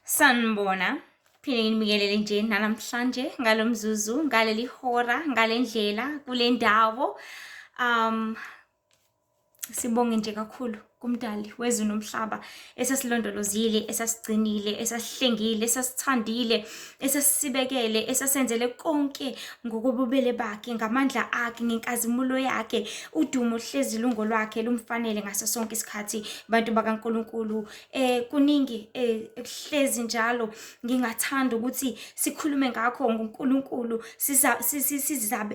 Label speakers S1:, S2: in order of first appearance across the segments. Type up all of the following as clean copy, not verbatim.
S1: Sanibona, phinde nginibikelele nje namhlanje ngalomzuzu, ngaleli hora, ngalendlela, kule ndawo. Sibonge nje kakhulu kumdali wezulu nomhlaba esasilondolozile, esasigcinile, esasihlengile, esasithandile, esasibekele, esasenzele konke ngokobubele bakhe, ngamandla akhe, ngenkazimulo yakhe. Udumo hlezi lungolwakhe lumfanele ngaso sonke isikhathi. Bantu bakaNkulunkulu, kuningi ekuhlezi njalo ngingathanda ukuthi sikhulume ngakho ngoNkulunkulu,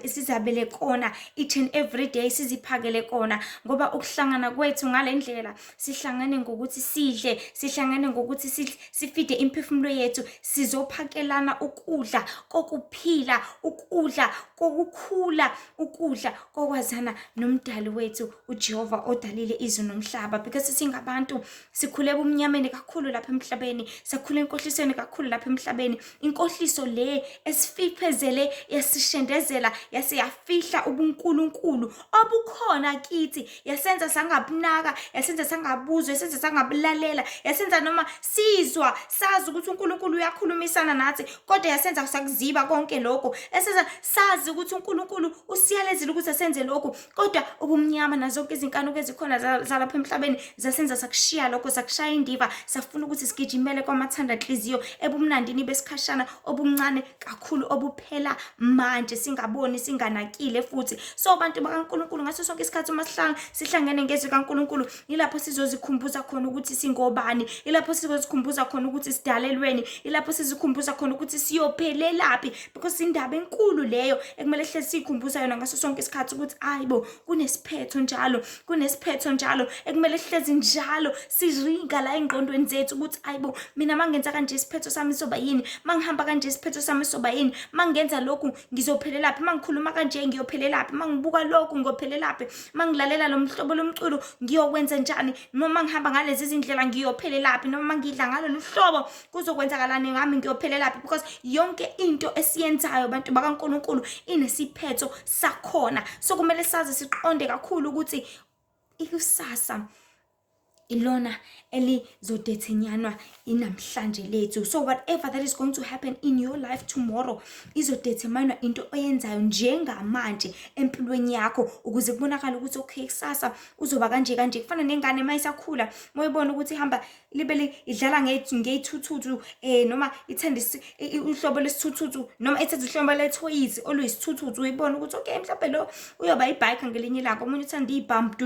S1: sizabele kona each and every day, siziphakele kona, ngoba ukuhlangana kwethu ngale ndlela sihlangane ngokuthi sidle, sihlangane ngokuthi sifide imphefumulo yethu, sizophakelana ukudla kokuphila, ukudla kokukhula, ukudla kokwazana nomdali wethu uJehova odalile izulu nomhlaba. Because singabantu sikhule ebumnyameni kakhulu lapha emhlabeni, sakhula enkohlisweni kakhulu lapha emhlabeni. Inkohliso le esifipezele yasishendezela, yase yafihla ubuNkulunkulu obukhona kithi, yasenza sangabunaka, yasenza sangabuzwa, yasenza sangabulalela, yasenza noma sizwa sazi ukuthi uNkulunkulu uyakhulumisana nathi, kodwa yasenza sakuziba konke lokho, yasenza sazi ukuthi uNkulunkulu usiyalezile ukuthi asenze lokho, kodwa ubumnyama nazonke izinkanuko ezikhona zalapha emhlabeni zasenza sakushiya lokho, sakushaya indiva, safuna ukuthi sigijimele kwamathanda enhliziyo ebumnandini besikhashana obuncane kakhulu obuphela manje, singaboni, singanakile futhi. So bantu bakaNkulunkulu, ngaso sonke isikhathi uma sihlangene ngezwi kaNkulunkulu, ilapho sizozikhumbuza khona ukuthi singobani, ilapho sizozikhumbuza khona ukuthi sidalelweni, ilapho sizikhumbuza khona ukuthi siyophelelaphi, because indaba enkulu leyo ekumele hlezi siyikhumbuza yona ngaso sonke isikhathi, ukuthi ayibo kunesiphetho njalo, kunesiphetho njalo ekumele hlezi njalo siringa la engqondweni zethu, ukuthi ayibo mina mangenza kanje isiphetho sami soba yini, mangihamba kanje isiphetho sami soba yini, mangenza lokhu ngizophelelaphi, mangikhuluma kanje ngiyophelelaphi, mangibuka lokhu ngiyophelelaphi, mangilalela lo mhlobo lomculo ngiyokwenza njani, noma ngihamba ngalezi zindlela ngiyophelelaphi, noma ngidla ngalolu hlobo kuzokwenzakalani ngami ngiyophelelaphi. Because yonke into esiyenzayo bantu bakaNkulunkulu inesiphetho sakhona. So kumele sazi, siqonde kakhulu ukuthi ikusasa ilona elizodethenyanwa inamhlanje lethu. So whatever that is going to happen in your life tomorrow izodeterminwa into oyenzayo njengamanje empilweni yakho, ukuze kubonakala ukuthi okay, kusasa uzoba kanje kanje. Kufana nengane mayisakhula, moyibona ukuthi ihamba libele idlala ngeyithuthuthu, noma ithanda uhlobo lesithuthuthu, noma ethatha uhlobo letoys oluyisithuthuthu, uyibona ukuthi okay, mhlawumbe lo uyoba ibike ngelinye ilanga, omunye uthanda ibump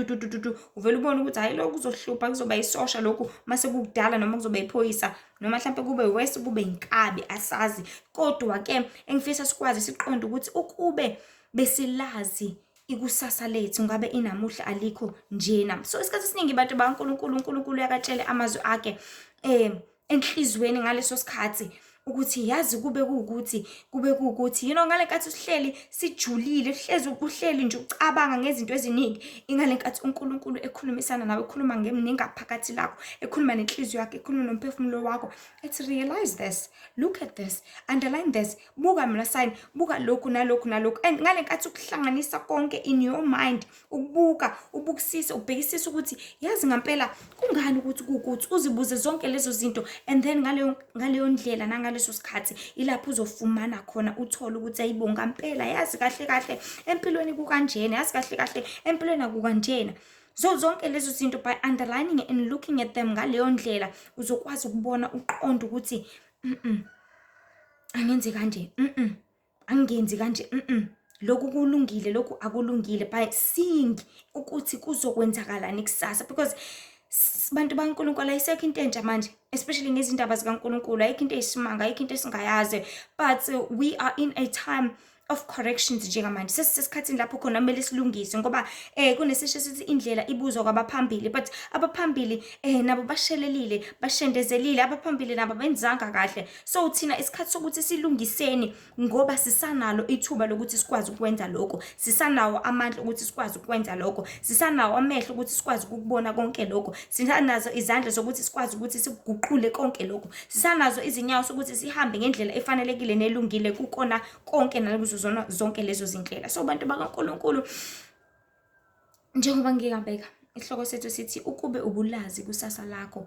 S1: uvela ubona ukuthi hayi lo kuzohlupha, kuzoba isosha lokhu mase kudala, noma kuzoba iphoyisa, noma mhlawumbe kube west, kube inkabi, asazi. Kodwa ke engifisa sikwazi siqonde ukuthi ukube besilazi ikusasa lethu ngabe inamuhla alikho njena. So isikhathi esiningi bantu bakaNkulunkulu, uNkulunkulu uyakatshele amazwi akhe enhlizweni ngaleso sikhathi, ukuthi yazi kube kuwukuthi ngale nkathi sihleli sijulile, hlezi uhleli nje ucabanga ngezinto eziningi, ingale nkathi uNkulunkulu ekhulumisana nawe, ekhuluma nengaphakathi lakho, ekhuluma nenhliziyo yakho, ekhuluma nomphefumulo wakho, ethi realize this, look at this, underline this, buka mina sign, buka lokhu nalokhu nalokhu. And ngale nkathi ukuhlanganisa konke in your mind, ukubuka, ubukisisa, ubhekisisa ukuthi yazi ngampela kungani ukuthi uzibuze zonke lezo zinto, and then ngaleyo ndlela nangaleso sikhathi ilapho uzofumana khona uthola ukuthi ayibo ngampela yazi kahle kahle empilweni kukanjena, yazi kahle kahle empilweni akukanjena. Zonke lezo zinto, by underlining and looking at them ngaleyo ndlela uzokwazi ukubona, uqonda ukuthi angenzi kanje, angenzi kanje, lokhu kulungile, lokhu akulungile, by seeing ukuthi kuzokwenzakalani kusasa. Because bantu bakaNkulunkulu ayisekho into entsha manje, especially ngezindaba zikaNkulunkulu, ayikho into eyisimanga, ayikho into esingayazi. But we are in a time of corrections njengamanje, sesisesikhathini lapho khona kumele silungise, ngoba kunesisho sithi indlela ibuzwa kwabaphambili, but abaphambili nabo bashelelile, bashendezelile, abaphambili nabo benzanga kahle. So thina isikhathi sokuthi silungiseni, ngoba sisanalo ithuba lokuthi sikwazi ukwenza lokho, sisanawo amandla ukuthi sikwazi ukwenza lokho, sisanawo amehlo ukuthi sikwazi ukubona konke lokho, sisanazo izandla zokuthi sikwazi ukuthi sikuguqule konke lokho, sisanazo izinyawo sokuthi sihambe ngendlela efanelekile nelungile kukona konke nalezo zonke lezo zindlela. So bantu bakaNkulunkulu, njengoba ngikabeka isihloko sethu sithi ukube ubulazi kusasa lakho,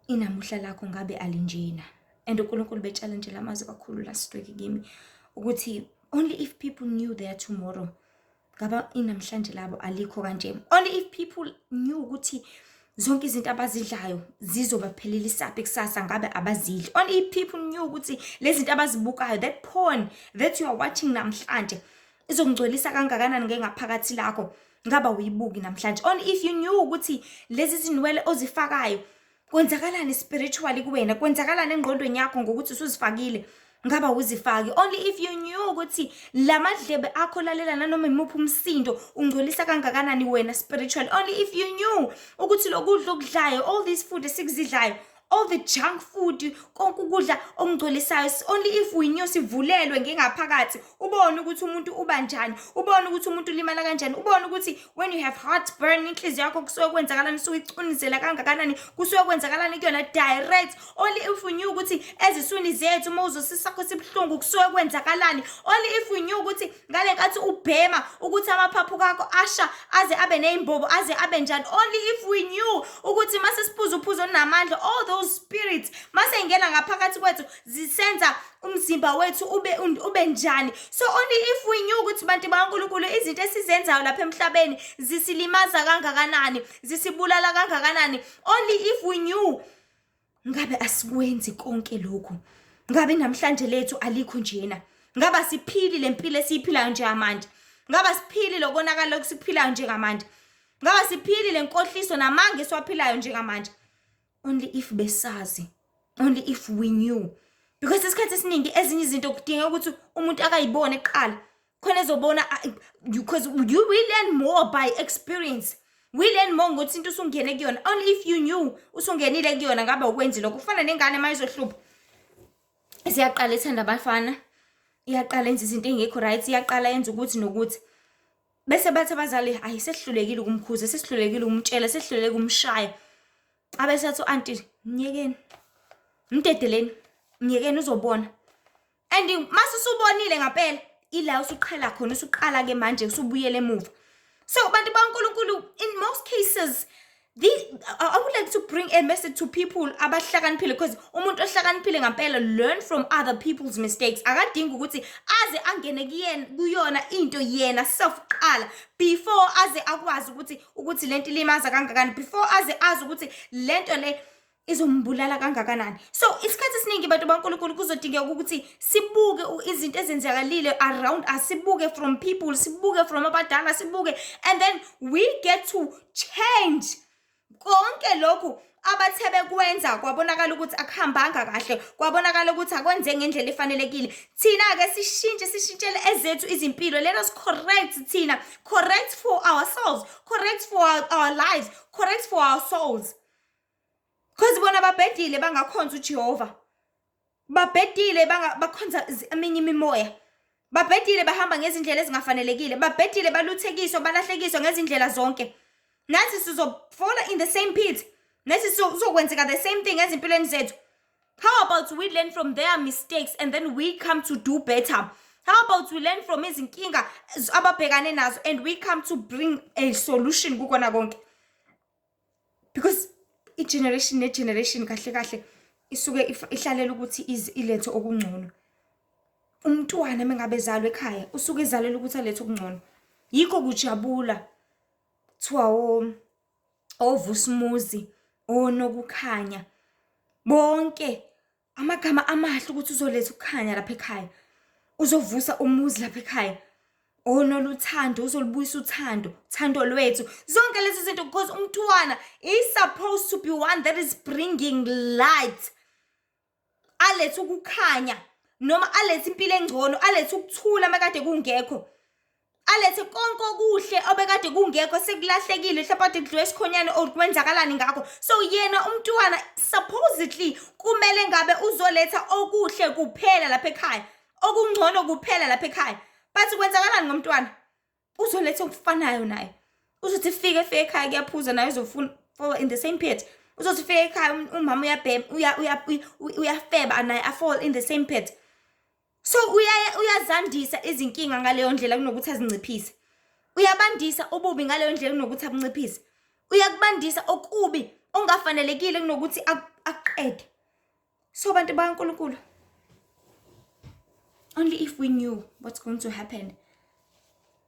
S1: inamuhla lakho ngabe alinjena. And uNkulunkulu betshala nje lamazwi kakhulu last week kimi ukuthi only if people knew their tomorrow ngaba inamhlanje labo alikho kanje. Only if people knew ukuthi zonke izinto abazidlayo zizobaphelela isaphi kusasa ngabe abazidli. Only if people knew ukuthi lezi zinto abazibukayo, that porn that you are watching namhlanje izongcwelisa kangakanani ngengaphakathi lakho ngaba uyibuki namhlanje. Only if you knew ukuthi lezi zinwele ozifakayo kwenzakalani spiritually kuwena, kwenzakalani engqondweni yakho ngokuthi usuzifakile ngaba uzifaki. Only if you knew ukuthi lamadlebe akho lalela nanoma imuphi umsindo ungcolisa kangakanani wena spiritually. Only if you knew ukuthi lokudla okudlayo, all this food esikuzidlayo, all the junk food, konke ukudla okungcolisayo, only if we knew sivulelwe ngengaphakathi ubone ukuthi umuntu uba njani, ubone ukuthi umuntu ulimala kanjani, ubone ukuthi when you have heartburn inhliziyo yakho kusuke kwenzakalani, suke icunisela kangakanani, kusuke kwenzakalani kuyona direct. Only if we knew ukuthi eziswini zethu mawuzosisakho sibhlungu kusuke kwenzakalani. Only if we knew ukuthi ngale nkathi ubhema ukuthi amaphaphu akho asha aze abe nezimbobo aze abe njani. Only if we knew ukuthi mase siphuza uphuzo namandla, all those spirits mase ingena ngaphakathi kwethu zisenza umzimba wethu ube njani. So only if we knew ukuthi bantu baNkulunkulu izinto esizenzayo lapha emhlabeni zisilimaza kangakanani, zisibulala kangakanani. Only if we knew ngabe asikwenzi konke lokho, ngabe namhlanje lethu alikho njena, ngaba siphili lempilo esiyiphilayo njengamanje, ngaba siphili lokonakala lokusiphilayo njengamanje, ngaba siphili lenkohliso namanga esiwaphilayo njengamanje. Only if besazi, only if we knew. Because isikhathi esiningi ezinye izinto kudinga ukuthi umuntu akayibone eqala khona ezobona, because we learn more by experience. We learn more ngokuthi into usungene kuyona. Only if you knew usungenile kuyona ngabe ukwenzi lokho. Kufana nengane mayizohlupha, siyaqala ethanda abafana, iyaqala yenza izinto engekho right, iyaqala yenza ukuthi nokuthi, bese bathi abazali hayi sesihlulekile ukumkhuza, sesihlulekile ukumtshela, sesihlulekile ukumshaya. Abesathi auntie nyekeni, mdedeleni nyekeni uzobona. And mase usubonile ngempela ila usuqhala khona, usuqala ke manje usubuyele emuva. So bantu baNkulunkulu, in most cases I would like to bring a message to people abahlakaniphile, because umuntu ohlakaniphile ngempela learn from other people's mistakes. Akadingi ukuthi aze angene kuyona into yena self qala before aze akwazi ukuthi lento limaza kangakani, before aze azi ukuthi lento le izombulala kangakanani. So isikhathi esiningi bantu baNkulunkulu kuzodingeka ukuthi sibuke izinto ezenzakalile around us, sibuke from people, sibuke from abadala, sibuke, and then we get to change konke lokhu abathebe kwenza kwabonakala ukuthi akuhambanga kahle, kwabonakala ukuthi akwenze ngendlela efanelekile. Thina ke sishintshele ezethu izimpilo. Let us correct thina, correct for ourselves, correct for our lives, correct for our souls. Because bona babhedile bangakhonza uJehova, babhedile bakhonza eminye imimoya, babhedile bahamba ngezindlela ezingafanelekile, babhedile baluthekiswa balahlekiswa ngezindlela zonke. Nathi sizofola in the same pit, nathi sizokwenzeka the same thing ezimpilweni zethu. How about we learn from their mistakes and then we come to do better? How about we learn from izinkinga ababhekane nazo and we come to bring a solution kukona konke? Because generation kahle isuke ihlalela ukuthi ilethe okungcono. Umntwana mengabe ezalwe ekhaya usuke ezalela ukuthi alethe okungcono. Yikho kujabula thiwa ovusumuzi, onokukhanya, bonke amagama amahle ukuthi uzoletha ukukhanya lapha ekhaya, uzovusa umuzi lapha ekhaya, onoluthando, uzolubuyisa uthando lwethu, zonke lezi zinto, because umntwana is supposed to be one that is bringing light, alethe ukukhanya, noma alethe impilo engcono, alethe ukuthula makade kungekho, alethe konke okuhle obekade kungekho sekulahlekile hlaphathi kudliwe esikhonyane okwenzakalani ngakho. So yena umntwana supposedly kumele ngabe uzoletha okuhle kuphela lapha ekhaya, okungcono kuphela lapha ekhaya. But kwenzakalani ngomntwana? Uzoletha okufanayo naye. Uzothi fike ekhaya kuyaphuza naye uzofuna fall in the same pit. Uzothi fike ekhaya umama uyabhema uyafeba naye fall in the same pit. So uyazandisa izinkinga ngaleyo ndlela kunokuthi azinciphise. Uyabandisa ububi ngaleyo ndlela kunokuthi abunciphise. Uyakubandisa okubi ongafanelekile kunokuthi aqede. So bantu bakaNkulunkulu, only if we knew what's going to happen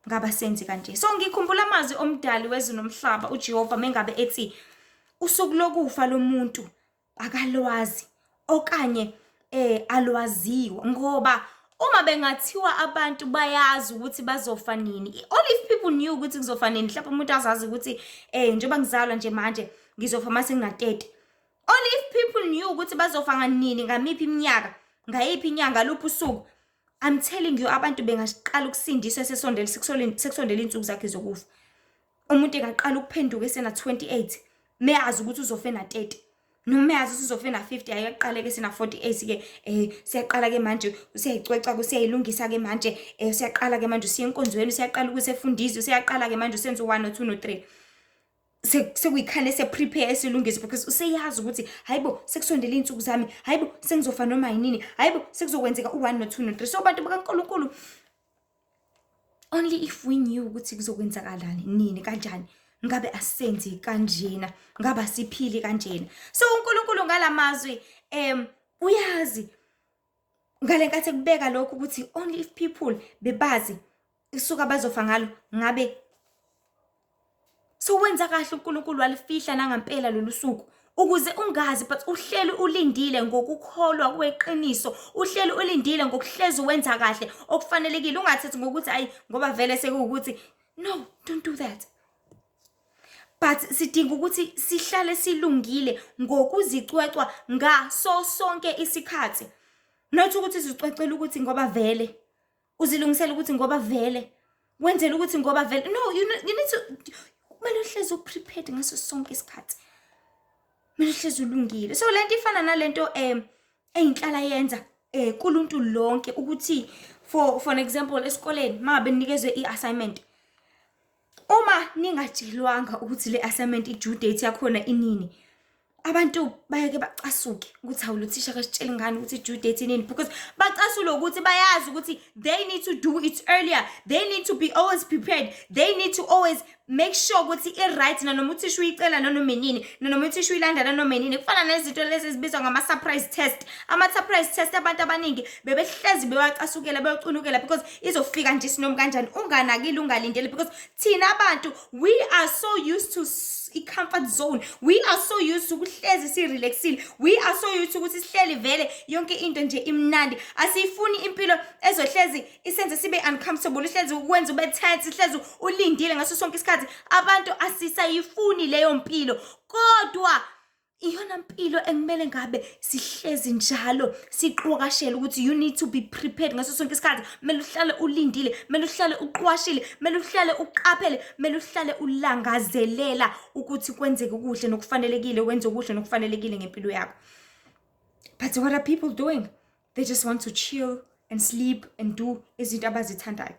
S1: ngaba senzi kanje. So ngikhumbula amazwi omdali wezulu nomhlaba uJehova mengabe ethi usuku lokufa lomuntu akalwazi okanye alwaziwa, ngoba uma bengathiwa abantu bayazi ukuthi bazofa nini, only if people knew ukuthi kuzofa nini, mhlawumbe umuntu azazi ukuthi njengoba ngizalwa nje manje ngizofa mase ngina-30. Only if people knew ukuthi bazofa nganini, ngamiphi iminyaka, ngayiphi inyanga, luphi usuku, I'm telling you abantu bengaqala ukusindiswa sekusondela insuku zakhe zokufa. Umuntu engaqala ukuphenduka esena 28 meyazi ukuthi uzofa na-30, noma yazi ukuthi uzofa na-50, ayaqala ke sena 48 ke siyaqala ke manje usiyayicweca kusiyayilungisa ke manje siyaqala ke manje usiya enkonzweni, siyaqala ukuthi efundiswe, siyaqala ke manje usenza 1 no 2 no 3. Sekuyikhane prepare silungise because useyazi ukuthi hayibo sekusondela insuku zami, hayibo sengizofa noma yinini, hayibo sekuzokwenzeka u1 no 2 no 3. So bantu bakaNkulunkulu, only if we knew ukuthi kuzokwenzakalani nini kanjani, ngabe asenzi kanjena, ngabe siphili kanjena. So uNkulunkulu ngalamazwi uyazi ngalenkathi kubeka lokho ukuthi only if people bebazi isuka bazofa ngalo ngabe. So wenza kahle uNkulunkulu walifihla nangampela lolu suku ukuze ungazi, but uhleli ulindile ngokukholwa kweqiniso, uhleli ulindile ngokuhlezi wenza kahle okufanelekile, ungathethi ngokuthi ayi ngoba vele sekuwukuthi. No, don't do that. But sidinga ukuthi sihlale silungile ngokuzicwecwa ngaso sonke isikhathi, not ukuthi sizicwecela ukuthi ngoba vele, uzilungisela ukuthi ngoba vele, wenzela ukuthi ngoba vele. No, you need to, kumele uhlezi uprepared ngaso sonke isikhathi, kumele uhlezi ulungile. So lento ifana nalento eyinhlala yenza kuluntu lonke ukuthi for example esikoleni mangabe nikezwe i-assignment, uma ningatshelwanga ukuthi le assignment i-due date yakhona inini, abantu bayake bacasuke ukuthi hawu lo thisha kasitshela ngani ukuthi i-due date inini, because bacasula ukuthi bayazi ukuthi they need to do it earlier, they need to be always prepared, they need to always make sure ukuthi i-right nanoma uthisha uyicela nanoma inini, nanoma uthisha uyilanda nanoma inini. Kufana nezinto lezi ezibizwa ngama-surprise test. Ama-surprise test abantu abaningi bebehlezi bewacasukela bewacunukela because izofika nje sinoma kanjani, unganakile ungalindele, because thina abantu we are so used to i-comfort zone, we are so used to ukuhlezi si-relaxile, we are so used to ukuthi sihleli vele yonke into nje imnandi. Asifuni impilo ezohlezi isenze sibe uncomfortable, ihlezi ukwenza ube tense, ihlezi ulindile ngaso sonke isikhathi. Abantu asisayifuni leyo mpilo, kodwa iyona mpilo ekumele ngabe sihlezi njalo siqhokashela ukuthi you need to be prepared ngaso sonke isikhathi. Kumele uhlale ulindile, kumele uhlale uqwashile, kumele uhlale uqaphele, kumele uhlale ulangazelela ukuthi kwenzeke kuhle nokufanelekile, wenze kuhle nokufanelekile ngempilo yakho. But what are people doing? They just want to chill and sleep and do izinto abazithandayo,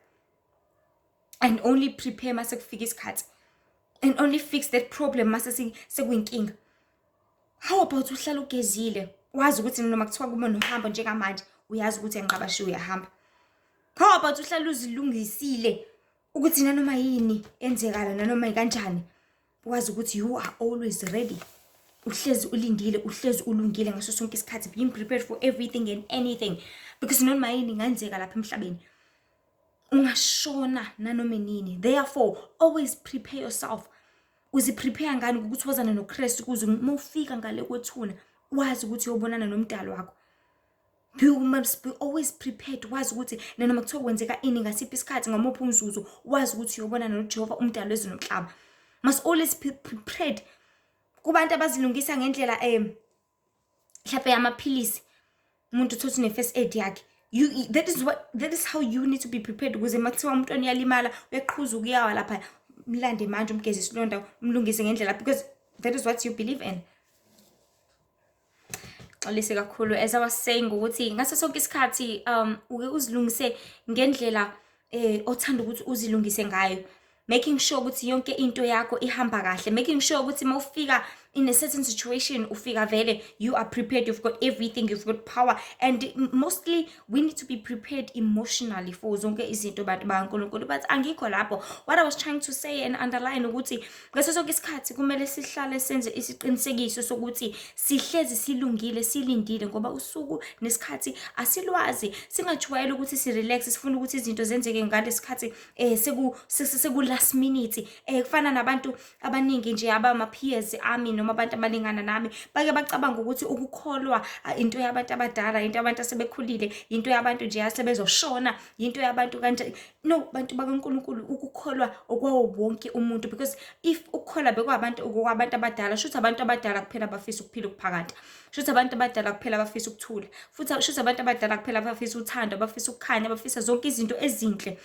S1: and only prepare mase kufika isikhathi, and only fix that problem mase sekuyinkinga. How about uhlala ugezile, wazi ukuthi noma kuthiwa kuba nohamba njengamanje uyazi ukuthi enqabashiwe uyahamba? How about uhlala uzilungisile ukuthi nanoma yini enzekala nanoma kanjani, wazi ukuthi you are always ready, uhlezi ulindile, uhlezi ulungile ngaso sonke isikhathi, being prepared for everything and anything, because noma yini ingenzeka lapha emhlabeni, ungashona nanoma nini. Therefore always prepare yourself. Uziprepare ngani ukuthi wazana noKristu kuze uma ufika ngale kwethuna wazi ukuthi uyobonana nomdali wakho. You must be always prepared, wazi ukuthi nanoma kuthiwa kwenzeka ini ngasiphi isikhathi ngamuphi umzuzu, wazi ukuthi uyobonana noJehova umdali wezulu nomhlaba. Must always be prepared. Kubantu abazilungisa ngendlela mhlawumbe yamaphilisi, umuntu uthothi ne-first aid yakhe, that is how you need to be prepared ukuze makuthiwa umuntu uyalimala uyaqhuza ukuyawa lapha, mlande manje umgeze isilonda umlungise ngendlela, because that is what you believe in. Xolise kakhulu, as I was saying ukuthi ngaso sonke isikhathi uke uzilungise ngendlela othanda ukuthi uzilungise ngayo, making sure ukuthi yonke into yakho ihamba kahle, making sure ukuthi mawufika in a certain situation ufika vele you are prepared, you've got everything, you've got power. And mostly we need to be prepared emotionally for zonke izinto bantu bakaNkulunkulu. But angikho lapho. What I was trying to say and underline ukuthi ngaso sonke isikhathi kumele sihlale senze isiqinisekiso sokuthi sihlezi silungile, silindile, ngoba usuku nesikhathi asilwazi. Singajwayele ukuthi si relax, sifuna ukuthi izinto zenzeke ngalesikhathi seku last minute. Kufana nabantu abaningi nje abama peers ami noma abantu abalingana nami bake bacabanga ukuthi ukukholwa into yabantu abadala, into yabantu asebekhulile, into yabantu nje asebezoshona, into yabantu kanje. No, bantu bakaNkulunkulu, ukukholwa okwawo wonke umuntu, because if ukukholwa bekwabantu abadala, shuthi abantu abadala kuphela abafisa ukuphila ukuphakade, shuthi abantu abadala kuphela abafisa ukuthula, futhi shuthi abantu abadala kuphela abafisa uthando, abafisa ukukhanya, abafisa zonke izinto ezinhle.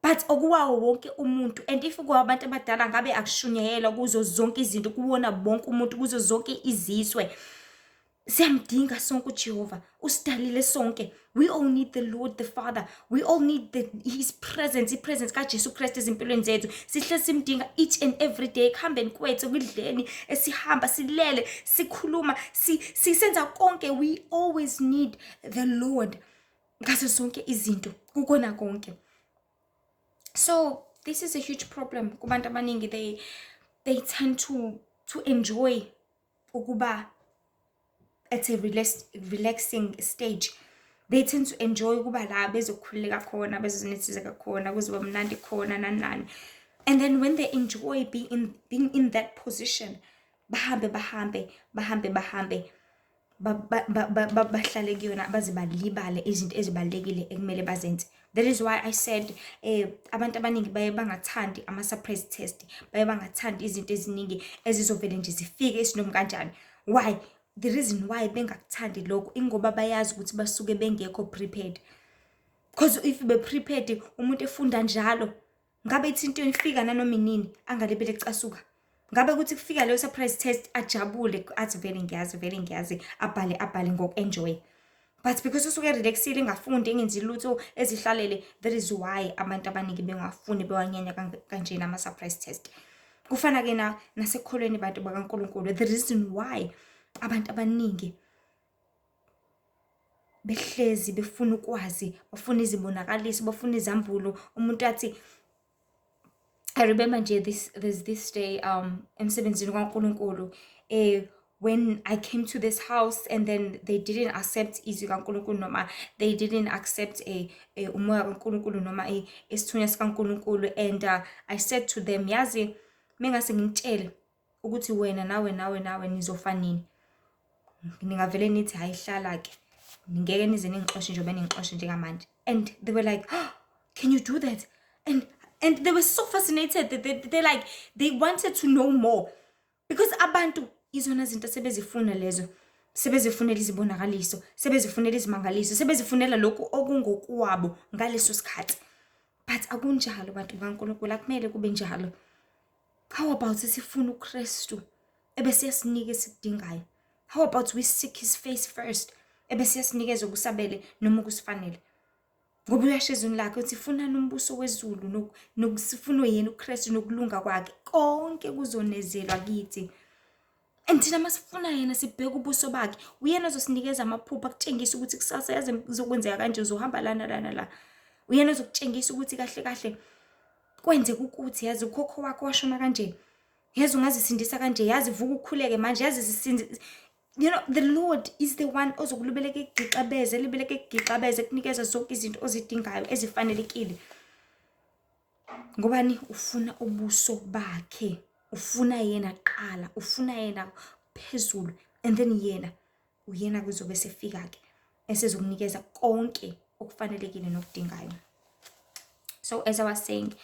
S1: But okuwawo wonke umuntu, and if kwabantu abadala ngabe akushunyayelwa kuzo zonke izinto, kuwona bonke umuntu, kuzo zonke izizwe, siyamdinga sonke uJehova, usidalile sonke. We all need the Lord the Father, we all need his presence, ipresence kaJesu Kristu ezimpilweni zethu. Sihle simdinga each and every day, ekuhambeni kwethu, ekudleni, esihamba, silele, sikhuluma, sisenza konke. We always need the Lord ngazo zonke izinto, kukona konke. So this is a huge problem kubantu abaningi. They tend to enjoy ukuba at a relaxing stage. They tend to enjoy ukuba la bezokhululeka khona, bezozinethezeka khona, kuzoba mnandi khona nani. And then when they enjoy being in that position, bahambe bahlale kuyona baze balibale izinto ezibalekile ekumele bazenze. That is why I said abantu abaningi baye bangathandi ama-surprise test, baye bangathandi izinto eziningi ezizovele nje zifike isinoma kanjani. Why? The reason why bengakuthandi lokho ingoba bayazi ukuthi basuke bengekho prepared. Because if be prepared, umuntu efunda njalo, ngabe ithi into ifika nanoma inini angalibele ecasuka. Ngabe ukuthi kufika leyo surprise test ajabule athi vele ngiyazi, abhale ngoku-enjoy. But because usuke relaxile, ngafundi, engenzi lutho, ezihlalele, that is why abantu abaningi bengafuni bewanyanya kanje nama-surprise test. Kufana ke nasekholweni bantu bakaNkulunkulu. The reason why abantu abaningi behlezi befuna ukwazi, bafuna izibonakaliso, bafuna izambulo. Umuntu athi, I remember nje there's this day emsebenzini kaNkulunkulu, when I came to this house and then they didn't accept izwi kaNkulunkulu, noma they didn't accept umoya kaNkulunkulu noma isithunywa sikaNkulunkulu. And I said to them, yazi mengase ngitshele ukuthi wena nawe nizofa nini, ningavele nithi hayihlala ke, ngeke nize ningixoshe njengoba ningixoshe njengamanje. And they were like, oh, can you do that? And they were so fascinated that they like, they wanted to know more, because abantu izona zinto sebezifuna lezo, sebezifunela izibonakaliso, sebezifunela izimangaliso, sebezifunela lokhu okungokuwabo ngaleso sikhathi. But akunjalo bantu bakaNkulunkulu, akumele kube njalo. How about sifuna uKristu ebese yasinika esikudingayo? How about we seek his face first ebese yasinikeza ukusabele noma ukusifanele? Ngoba uyasho ezweni lakhe uthi funani umbuso wezulu nokusifuna yena uKristu nokulunga kwakhe, konke kuzonezelwa kithi. And thina masifuna yena sibheke ubuso bakhe, uyena ozosinikeza amaphupho akutshengisa ukuthi kusasa yaze kuzokwenzeka kanje, uzohamba la. Uyena ozokutshengisa ukuthi kahle kwenzeka ukuthi, yazi ukhokho wakho washona kanje, yazi ungazisindisa kanje, yazi vuka ukhuleke manje, yazi zisindise. You know, the Lord is the one ozokulubeleka igixabeze, libeleka igixabeze, kunikeza zonke izinto ozidingayo ezifanelekile. Ngobani? Ufuna ubuso bakhe, ufuna yena qala, ufuna yena phezulu, and then uyena kuzobe sefika ke esezokunikeza konke okufanelekile nokudingayo. So as I was saying,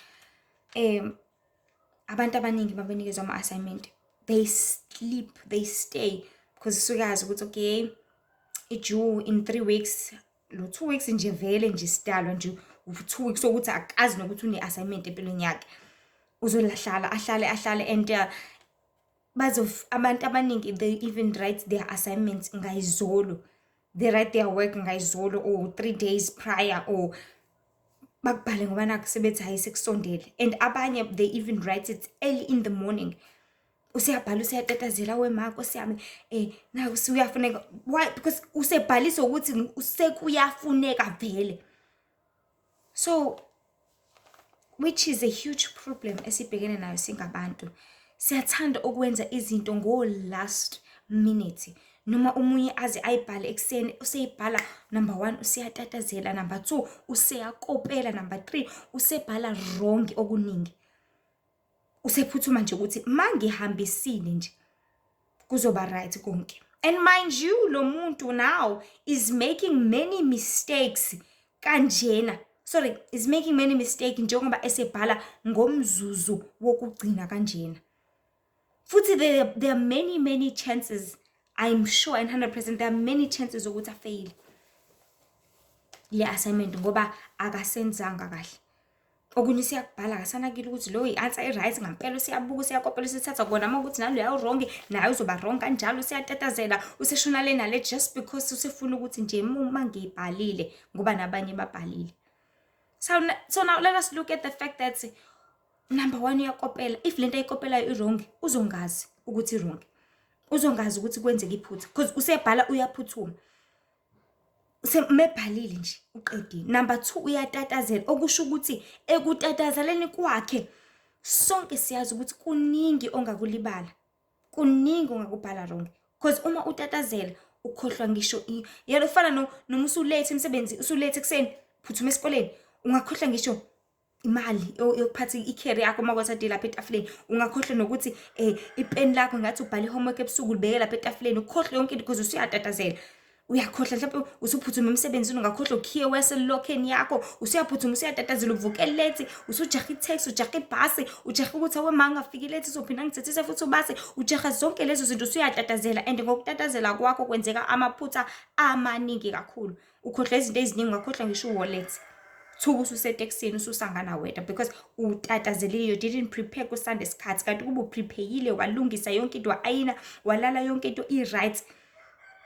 S1: abantu abaningi babenikeza ama-assignment, they sleep, they stay, because sukazi ukuthi okay, due in 3 weeks, lo 2 weeks nje vele nje sidalwa nje 2 weeks ukuthi akazi nokuthi une-assignment empilweni yakhe, uzolahlala ahlale. And abantu abaningi, they even write their assignments ngayizolo, they write their work ngayizolo or 3 days prior, or bakubhale ngoba naku sebethi hayi sekusondele. And abanye they even write it early in the morning, usiyabhala usiyatatazela wemakho siyami naku uyafuneka. Why? Because usebhalisa ukuthi sekuyafuneka vele. So which is a huge problem esibhekene nayo singabantu. Siyathanda ukwenza izinto ngo last minute. Noma umunye aze ayibhale ekseni useyibhala number 1 usiyatatazela, number 2 usiyakopela, number 3 usebhala wrong okuningi. Usephuthuma nje ukuthi mangihambisile nje kuzoba right konke. And mind you, lo muntu now is making many mistakes kanjena. Sorry, is making many mistakes njengoba esebhala ngomzuzu wokugcina kanjena. Futhi there are many chances, I'm sure and 100% there are many chances ukuthi afail le assignment ngoba akasenzanga kahle. Okunye siyakubhala akasanakile ukuthi lo i-answer i-right ngampela, siyabuka siyakopela sithatha kona uma ukuthi nalo yawu wrong nayo uzoba wrong kanjalo, siyatatazela useshona le nale just because usefuna ukuthi nje uma ngibhalile ngoba nabanye babhalile. So now let us look at the fact that number 1 uyakopela. If lento ayikopelayo i-wrong uzongazi ukuthi i-wrong, uzongazi ukuthi kwenzeka iphutha because usebhala uyaphuthuma. Mebhalile nje uqedile. Number 2 uyatatazela, okusho ukuthi ekutatazeleni kwakhe sonke siyazi ukuthi kuningi ongakulibala, kuningi ongakubhala wrong. Because uma utatazela ukhohlwa ngisho yalo fana noma usulate emsebenzi, usulate ekseni phuthuma esikoleni, ungakhohlwa ngisho imali yokuphatha i-carry yakho makwathathe lapha etafuleni. Ungakhohlwa nokuthi ipen lakho ngathi ubhale homework ebusuku libeke lapha etafuleni, ukhohlwe yonke into because usuyatatazela. Uyakhohlwa mhlawumbe usuphuthuma emsebenzini, ungakhohlwa ukhiye weselokheni yakho, usuyaphuthuma usuyatatazela, uvuke late, usujaha i-taxi, ujaha ibhasi, ujaha ukuthi awema ngafiki late uzophinda ngithethise futhi ubase, ujaha zonke lezo zinto usuyatatazela. And ngokutatazela kwakho kwenzeka amaphutha amaningi kakhulu. Ukhohlwa izinto eziningi, ungakhohlwa ngisho wallet. Thuka ususeteksini ususangana wedwa because utatazelile, you didn't prepare kusande isikhathi kanti kuba uprepayile walungisa yonke into ayina, walala yonke into i-right.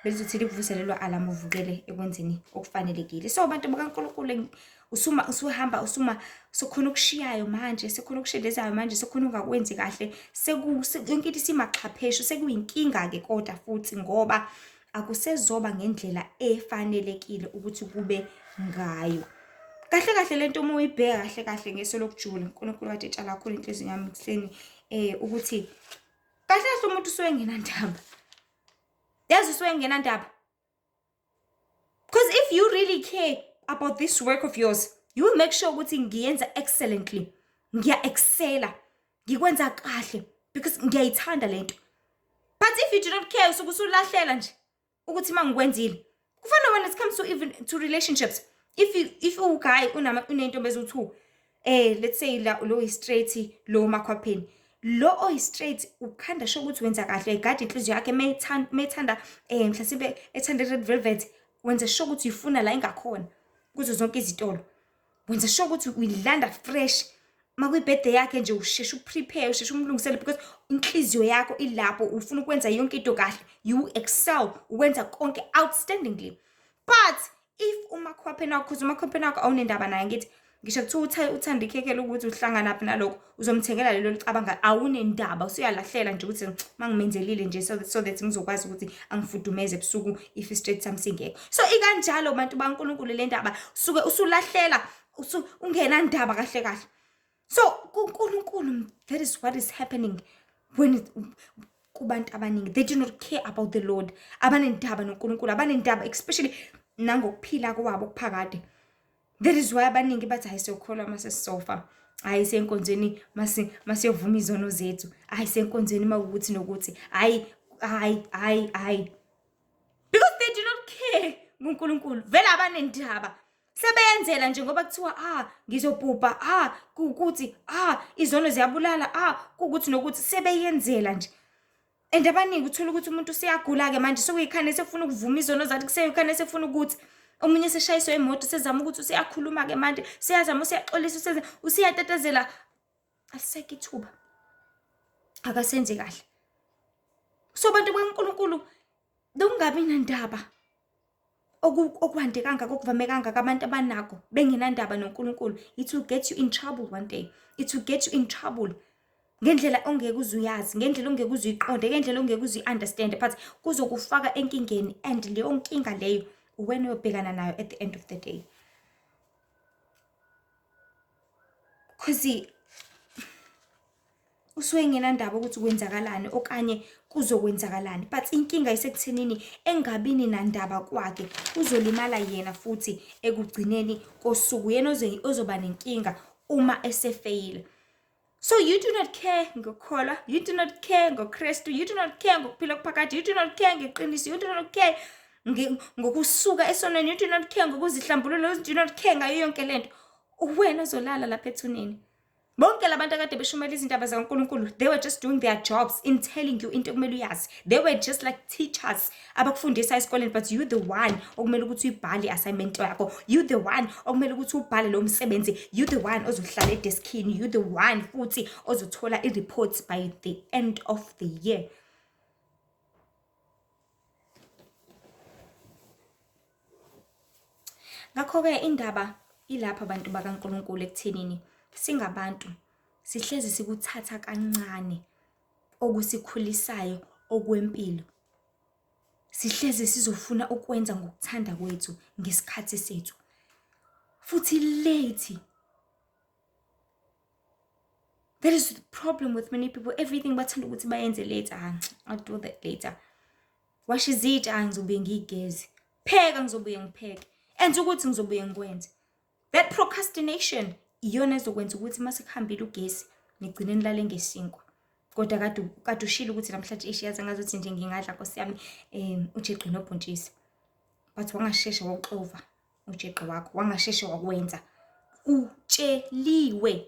S1: Belizothi kuvuselelwa alarm uvukele ekwenzeni okufanelekile. So abantu bakaNkulunkulu usuhamba sokhona ukushiyayo manje, sekhona ukushelezayo manje, sekhona ungakwenzi kahle, yonke into isimaxhaphesho, sekuyinkinga ke kodwa futhi ngoba akusezoba ngendlela efanelekile ukuthi kube ngayo. Kahle lento uma uyibheka kahle ngeso lokujula, uNkulunkulu kade etshala kakhulu inhliziyo yami kuseni ukuthi kahle umuntu usuke ngenandaba. Yazi usuke ngenandaba. Because if you really care about this work of yours, you will make sure ukuthi ngiyenza excellently. Ngiya-excela, ngikwenza kahle because ngiyayithanda lento. But if you do not care, usuke usulahlela nje ukuthi mangikwenzile. Kufana when it comes to even to relationships. If u guy unento bezu2 let's say lo is straight lo makhwapheni, lo o is straight ukhanda sho ukuthi wenza kahle, igadi inhliziyo yakhe methanda mhlawumbe ethanda red velvet, wenza sho ukuthi uyifuna la engakhona kuzo zonke izitolo, wenza sho ukuthi uyilanda fresh makuyi birthday yakhe nje usheshe uprepare, usheshe umlungisele because inhliziyo yakho ilapho ufuna ukwenza yonke into kahle, you excel, ukwenza konke outstandingly. But if umakhwapheni wakho, umakhwapheni wakho awunendaba naye, ngithi ngisho kuthiwa uthanda ikhekela ukuthi uhlangana naphi nalokho, uzomthekela lelo licabanga awunendaba, usuyalahlela nje ukuthi mangimenzelile nje so that ngizokwazi ukuthi angifudumeze ebusuku if straight sami singekho. So ikanjalo bantu baNkulunkulu le ndaba suke usulahlela, ungena ndaba kahle. So kuNkulunkulu, that is what is happening when kubantu abaningi, they do not care about the Lord. Abanendaba noNkulunkulu, abanendaba especially nangokuphila kwabo kuphakade. That is why abaningi bathi ayisokholwa masesisofa, ayisenkonzweni masiyovuma izono zethu, ayisenkonzweni mawukuthi nokuthi hayi because they do not care ngoNkulunkulu. Vele abanendaba sebeyenzela nje ngoba kuthiwa ngizobhubha, kukuthi izono ziyabulala, kukuthi nokuthi sebeyenzela nje. And abaningi uthola ukuthi umuntu usiyagula ke manje, sokuyikhane sefuna ukuvuma izono zakhe, kuseyikhane sefuna ukuthi omunye seshayiswe imoto, sezama ukuthi usiyakhuluma ke manje, siyazama usiyaxolisa, usiyatatazela, alisekho ithuba, akasenze kahle. So bantu baNkulunkulu, ungabi nandaba okwande kangaka, okuvame kangaka abantu abanako bengenandaba noNkulunkulu. It will get you in trouble one day. It will get you in trouble. ngendlela ongeke uzuyazi, ngendlela ongeke uzuyiqonde, ngendlela ongeke uzuyi-understand, but kuzokufaka enkingeni, and leyo nkinga leyo uwena uyobhekana nayo at the end of the day. Cause usuke ngenandaba ukuthi kwenzakalani okanye kuzokwenzakalani, but inkinga isekuthenini engabini nandaba kwakhe, uzolimala yena futhi ekugcineni kosuku, yena ozoba nenkinga uma esefeyila. So you do not care ngokukholwa, you do not care ngoKristu, you do not care ngokuphila okuphakade, you do not care ngeqiniso, you do not care ngokusuka esonweni, you do not care ngokuzihlambulula, you do not care ngayo yonke lento. Wena ozolala lapha ethuneni. Bonke labantu akade beshumela izindaba zaNkulunkulu, they were just doing their jobs in telling you into okumele uyazi. They were just like teachers abakufundisa esikoleni, but you the one okumele ukuthi uyibhale assignment yakho, you the one okumele ukuthi ubhale lo msebenzi, you the one ozohlala edeskini, you the one futhi ozothola i-reports by the end of the year. Ngakho-ke indaba ilapha abantu bakaNkulunkulu ekuthenini singabantu sihlezi sikuthatha kancane okusikhulisayo okwempilo. Sihlezi sizofuna ukwenza ngokuthanda kwethu ngesikhathi sethu. Futhi late. That is the problem with many people. Everything bathanda ukuthi bayenze later. I'll do that later. Wash izitsha ngizobuye ngigeze. Pheka ngizobuye ngipheke. Enza ukuthi ngizobuye ngikwenze. That procrastination iyona ezokwenza ukuthi mase kuhambile ugesi nigcine nilale ngesinkwa. Kodwa kade ushilo ukuthi namhlanje ishiyaza ngazothi nje ngingadla Nkosi yami ujeqe nobhontshisi. But wangashesha wawuxova ujeqe wakho, wangashesha wakwenza. Utsheliwe.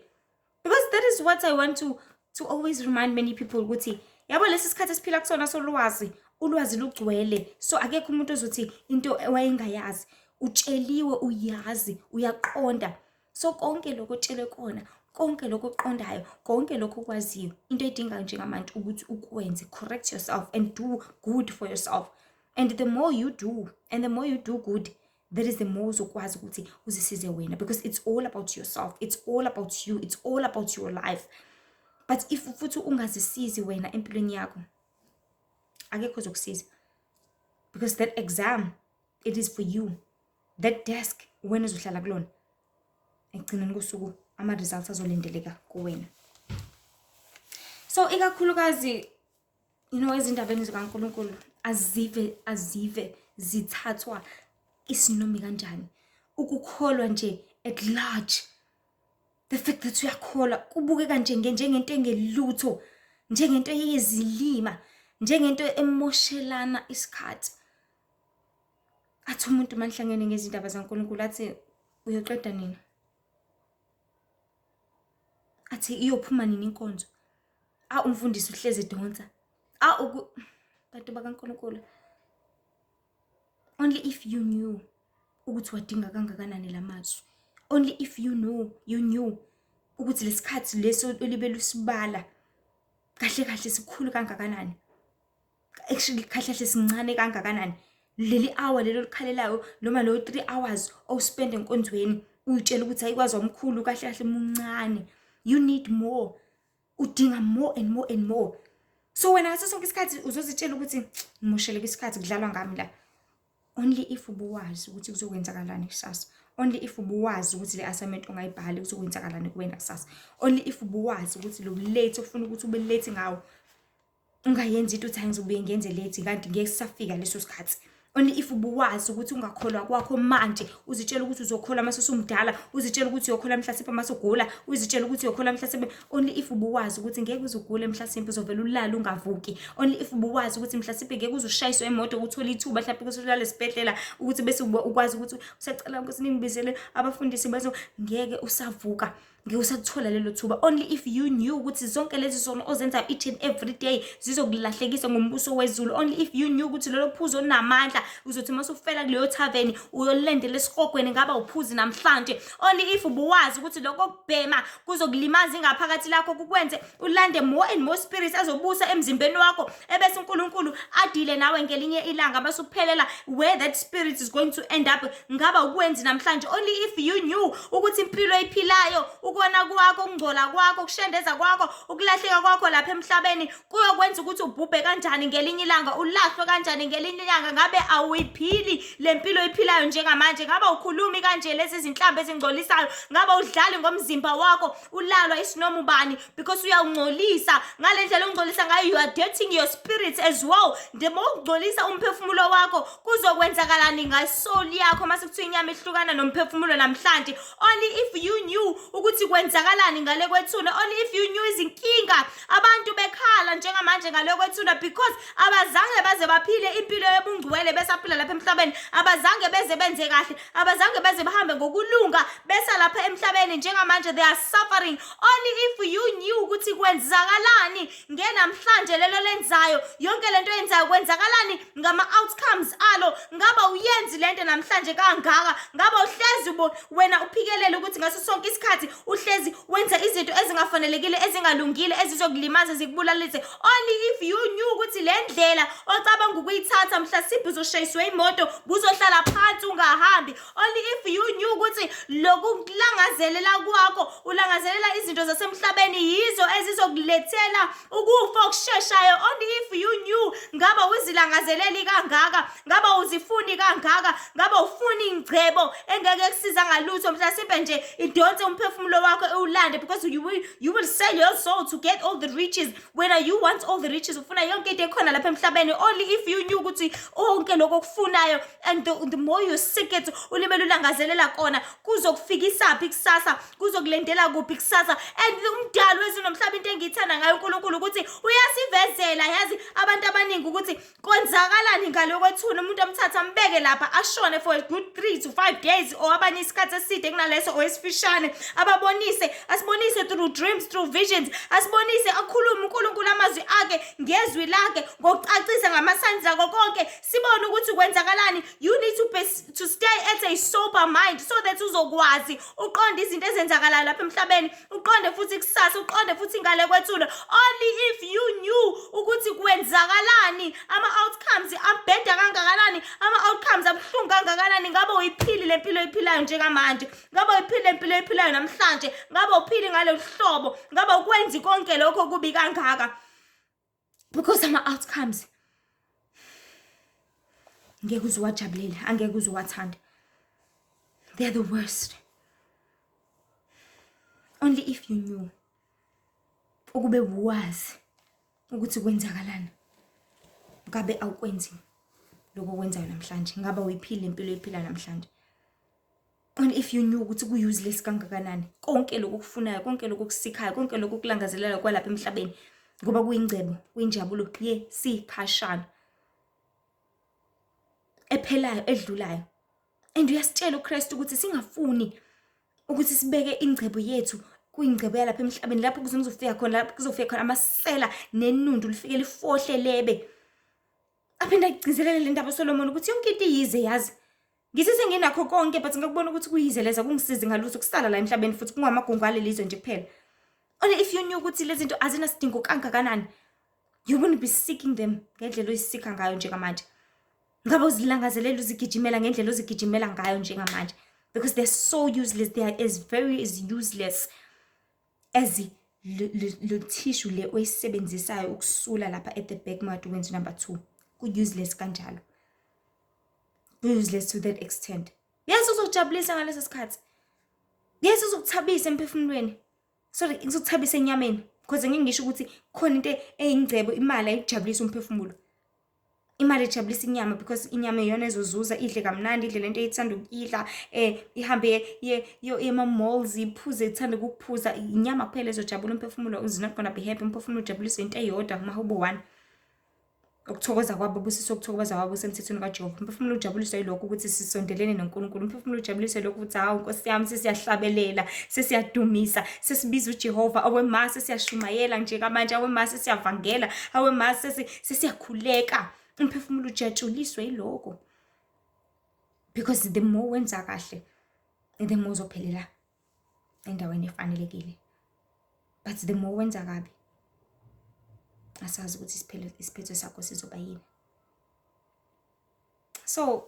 S1: Because that is what I want to always remind many people ukuthi yabo lesi sikhathi esiphila kusona solwazi, ulwazi lugcwele. So akekho umuntu ozothi into wayengayazi. Utsheliwe, uyazi, uyaqonda. So konke lokho utshelwe kona, konke lokho uqondayo, konke lokho ukwaziyo, into edinga njengabantu ukuthi ukwenze, correct yourself and do good for yourself. And the more you do, and the more you do good, that is the more uzokwazi ukuthi uzisize wena, because it's all about yourself, it's all about you, it's all about your life. But if futhi ungazisizi wena empilweni yakho, akekho ozokusiza. Because that exam, it is for you. That desk wena uzohlala kulona. Ekugcineni kosuku ama results azolindeleka kuwena. So ikakhulukazi ezindabeni zikaNkulunkulu azive zithathwa isinomi kanjani. Ukukholwa nje at large. The fact that uyakholwa kubukeka njengento engelutho, njengento yezilima, njengento emoshelana isikhathi. Athi umuntu manhlangene ngezindaba zaNkulunkulu athi uyoqeda nini? Athi iyophuma nini inkonzo? Umfundisi uhlezi edonsa. Bantu bakaNkulunkulu. Only if you knew ukuthi wadinga kangakanani lamazwi. Only if you knew ukuthi lesikhathi leso olibe lusibala kahle sikhulu kangakanani. Actually kahle sincane kangakanani. Leli hour lelo likhalelayo noma lo 3 hours spend enkonzweni uyitshela ukuthi ayikwazi omkhulu kahle muncane. You need more. Udinga more and more and more. So wena ngaso sonke isikhathi uzozitshela ukuthi ngimosheleke isikhathi kudlalwa ngami la. Only if ubuwazi ukuthi kuzokwenzakalani kusasa. Only if ubuwazi ukuthi le assignment ongayibhali kuzokwenzakalani kuwena kusasa. Only if ubuwazi ukuthi lo late ofuna ukuthi ube late ngawo ungayenzi into uthi ngizobuye ngenze late kanti ngeke sisafika leso sikhathi. Only if ubuwazi ukuthi ungakholwa kwakho manje, uzitshela ukuthi uzokholwa mase usumdala, uzitshela ukuthi uyokholwa mhlasimpe mase ugula, uzitshela ukuthi uyokholwa mhlasimpe. Only if ubuwazi ukuthi ngeke uzugule mhlasimpe uzovela ulala ungavuki. Only if ubuwazi ukuthi mhlasimpe ngeke uzushayiswe emoto ukuthola ithuba mhlawumbe kusolala esibhedlela ukuthi bese ukwazi ukuthi usacela Nkosi ningibizele abafundisi bazo ngeke usavuka. Ngeke usathola lelo thuba. Only if you knew ukuthi zonke lezi zono ozenza each and every day zizokulahlekisa ngombuso wezulu. Only if you knew ukuthi lelo phuzo namandla uzothi mase ufela kuleyo tavern uyolendela esikogweni ngaba uphuzi namhlanje. Only if ubuwazi ukuthi lokho kubhema kuzokulimaza ingaphakathi lakho kukwenze ulande more and more spirits azobusa emzimbeni wakho ebese uNkulunkulu adile nawe ngelinye ilanga base uphelela where that spirit is going to end up ngaba ukwenzi namhlanje. Only if you knew ukuthi impilo ephilayo ukona kwakho, ukungcola kwakho, ukushendeza kwakho, ukulahleka kwakho lapha emhlabeni kuyokwenza ukuthi ubhubhe kanjani ngelinye ilanga, ulahlwe kanjani ngelinye ilanga. Ngabe awuyiphili le mpilo oyiphilayo njengamanje? Ngabe ukhulumi kanje lezi zinhlambe ezingcolisayo? Ngabe udlali ngomzimba wakho, ulalwa isinoma ubani because uyawungcolisa? Ngale ndlela ongcolisa ngayo, you are dirtying your spirit as well. Ndemo ungcolisa umphefumulo wakho, kuzokwenzakalani ngasoul yakho mase kuthiwa inyama ihlukana nomphefumulo namhlanje? Only if you knew ukuthi kwenzakalani ngale kwethuna, only if you knew izinkinga abantu bekhala njengamanje ngale kwethuna because abazange baze baphile impilo yobungcwele besaphila lapha emhlabeni, abazange beze benze kahle, abazange beze bahambe ngokulunga besa lapha emhlabeni njengamanje. They are suffering. Only if you knew ukuthi kwenzakalani ngenamhlanje lelo lenzayo, yonke lento yenzayo kwenzakalani ngama outcomes alo. Ngaba uyenzi lento namhlanje kangaka? Ngaba uhlezi wena uphikelele ukuthi ngaso sonke isikhathi uhlezi wenza izinto ezingafanelekile, ezingalungile, ezizokulimaza, zikubulalise? Only if you knew ukuthi le ndlela ocabanga ukuyithatha mhlasimbe uzoshayiswa imoto, buzohlala phansi ungahambi. Only if you knew ukuthi lokulangazelela kwakho, ulangazelela izinto zasemhlabeni yizo ezizokulethela ukufa okusheshayo. Only if you knew. Ngaba uzilangazeleli kangaka? Ngaba uzifuni kangaka? Ngaba ufuni ingcebo engeke kusiza ngalutho mhlasimbe nje idonse umphefumulo wakho ewulande because you will sell your soul to get all the riches. When you want all the riches, ufuna yonke into ekhona lapha emhlabeni. Only if you knew ukuthi onke lokho okufunayo, and the more you seek it, ulimele ulangazelela kona, kuzokufikisaphi kusasa, kuzokulendela kuphi kusasa. And umdali wezulu nomhlaba into engiyithanda ngayo uNkulunkulu ukuthi uyasivezela. Yazi abantu abaningi ukuthi kwenzakalani ngalo kwethuna, umuntu amthatha ambeke lapha ashone for a good 3 to 5 days or abanye isikhathi eside kunaleso or esifishane, asibonise through dreams, through visions, asibonise akhulume uNkulunkulu amazwi akhe ngezwi lakhe ngokucacisa ngama-signs akho konke, sibone ukuthi kwenzakalani. You need to stay at a sober mind so that uzokwazi uqonde izinto ezenzakalayo lapha emhlabeni, uqonde futhi kusasa, uqonde futhi ngale kwethuna. Only if you knew ukuthi kwenzakalani, ama-outcomes abheda kangakanani, ama-outcomes abuhlungu kangakanani. Ngabe uyiphili le mpilo oyiphilayo njengamanje? Ngabe uyiphili le mpilo oyiphilayo namhlanje? Ngabe uphili ngale hlobo? Ngabe ukwenzi konke lokho kubi kangaka? Because ama-outcomes ngeke uze uwajabulela, angeke uze uwathanda. They are the worst. Only if you knew. Ukube wazi ukuthi kwenzakalani, ngabe awukwenzi lokho kwenzayo namhlanje. Ngabe uyiphile impilo ephila namhlanje. Only if you knew ukuthi ku-useless kangakanani konke lokho okufunayo, konke lokho okusikhayo, konke lokho okulangazelela kwalapha emhlabeni, ngoba kuyingcebo, kuyinjabulo yesikhashana ephelayo, edlulayo. And uyasitshela uKristu ukuthi singafuni ukuthi sibeke ingcebo yethu kuyingcebo yalapha emhlabeni, lapho kuzofika khona, lapho kuzofika khona amasela nenundu lifike lifohle lebe. Aphinda agcizelele le ndaba Solomon ukuthi yonke into iyize, yazi ngisise nginakho konke but ngakubona ukuthi kuyize leza kungisize ngalutho kusala la emhlabeni futhi kungamagungu alelizwe nje kuphela. Only if you knew ukuthi lezi zinto azinasidingo kangakanani, you wouldn't be seeking them ngendlela oyisika ngayo njengamanje. Ngabe uzilangazelela uzigijimela ngendlela uzigijimela ngayo njengamanje, because they're so useless. They are as useless as le tissue le oyisebenzisayo ukusula lapha at the back madu wenzi number 2. Ku-useless kanjalo. Useless to that extent. Yes, uzokujabulisa ngaleso sikhathi. Yes, uzokuthabisa emphefumulweni. Sorry, uzokuthabisa enyameni. Because ngingisho ukuthi khona into eyingcebo, imali ayijabulisa umphefumulo. Imali ejabulisa inyama because inyama iyona ezozuza, idle kamnandi, idle lento eyithanda ukuyidla, ihambe ema-malls iphuze ithanda ukuphuza. Inyama kuphela ezojabula umphefumulo. Is not gonna be happy. Umphefumulo ujabulisa into eyodwa mahubo 1. Ukuthokoza kwabo busiso, ukuthokoza kwabo semthethweni kaJehova. Umphefumulo ujabuliswa yilokho ukuthi sisondelene noNkulunkulu. Umphefumulo ujabuliswa yilokho ukuthi hawu Nkosi yami sesiyahlabelela, sesiyadumisa, sesibiza uJehova. Awema sesiyashumayela njengamanje, awema sesiyavangela, awema sesiyakhuleka. Umphefumulo ujatshuliswa yilokho. Because the more wenza kahle, the more uzophelela endaweni efanelekile. But the more wenza kabi, asazi ukuthi isiphetho sakho sizoba yini. So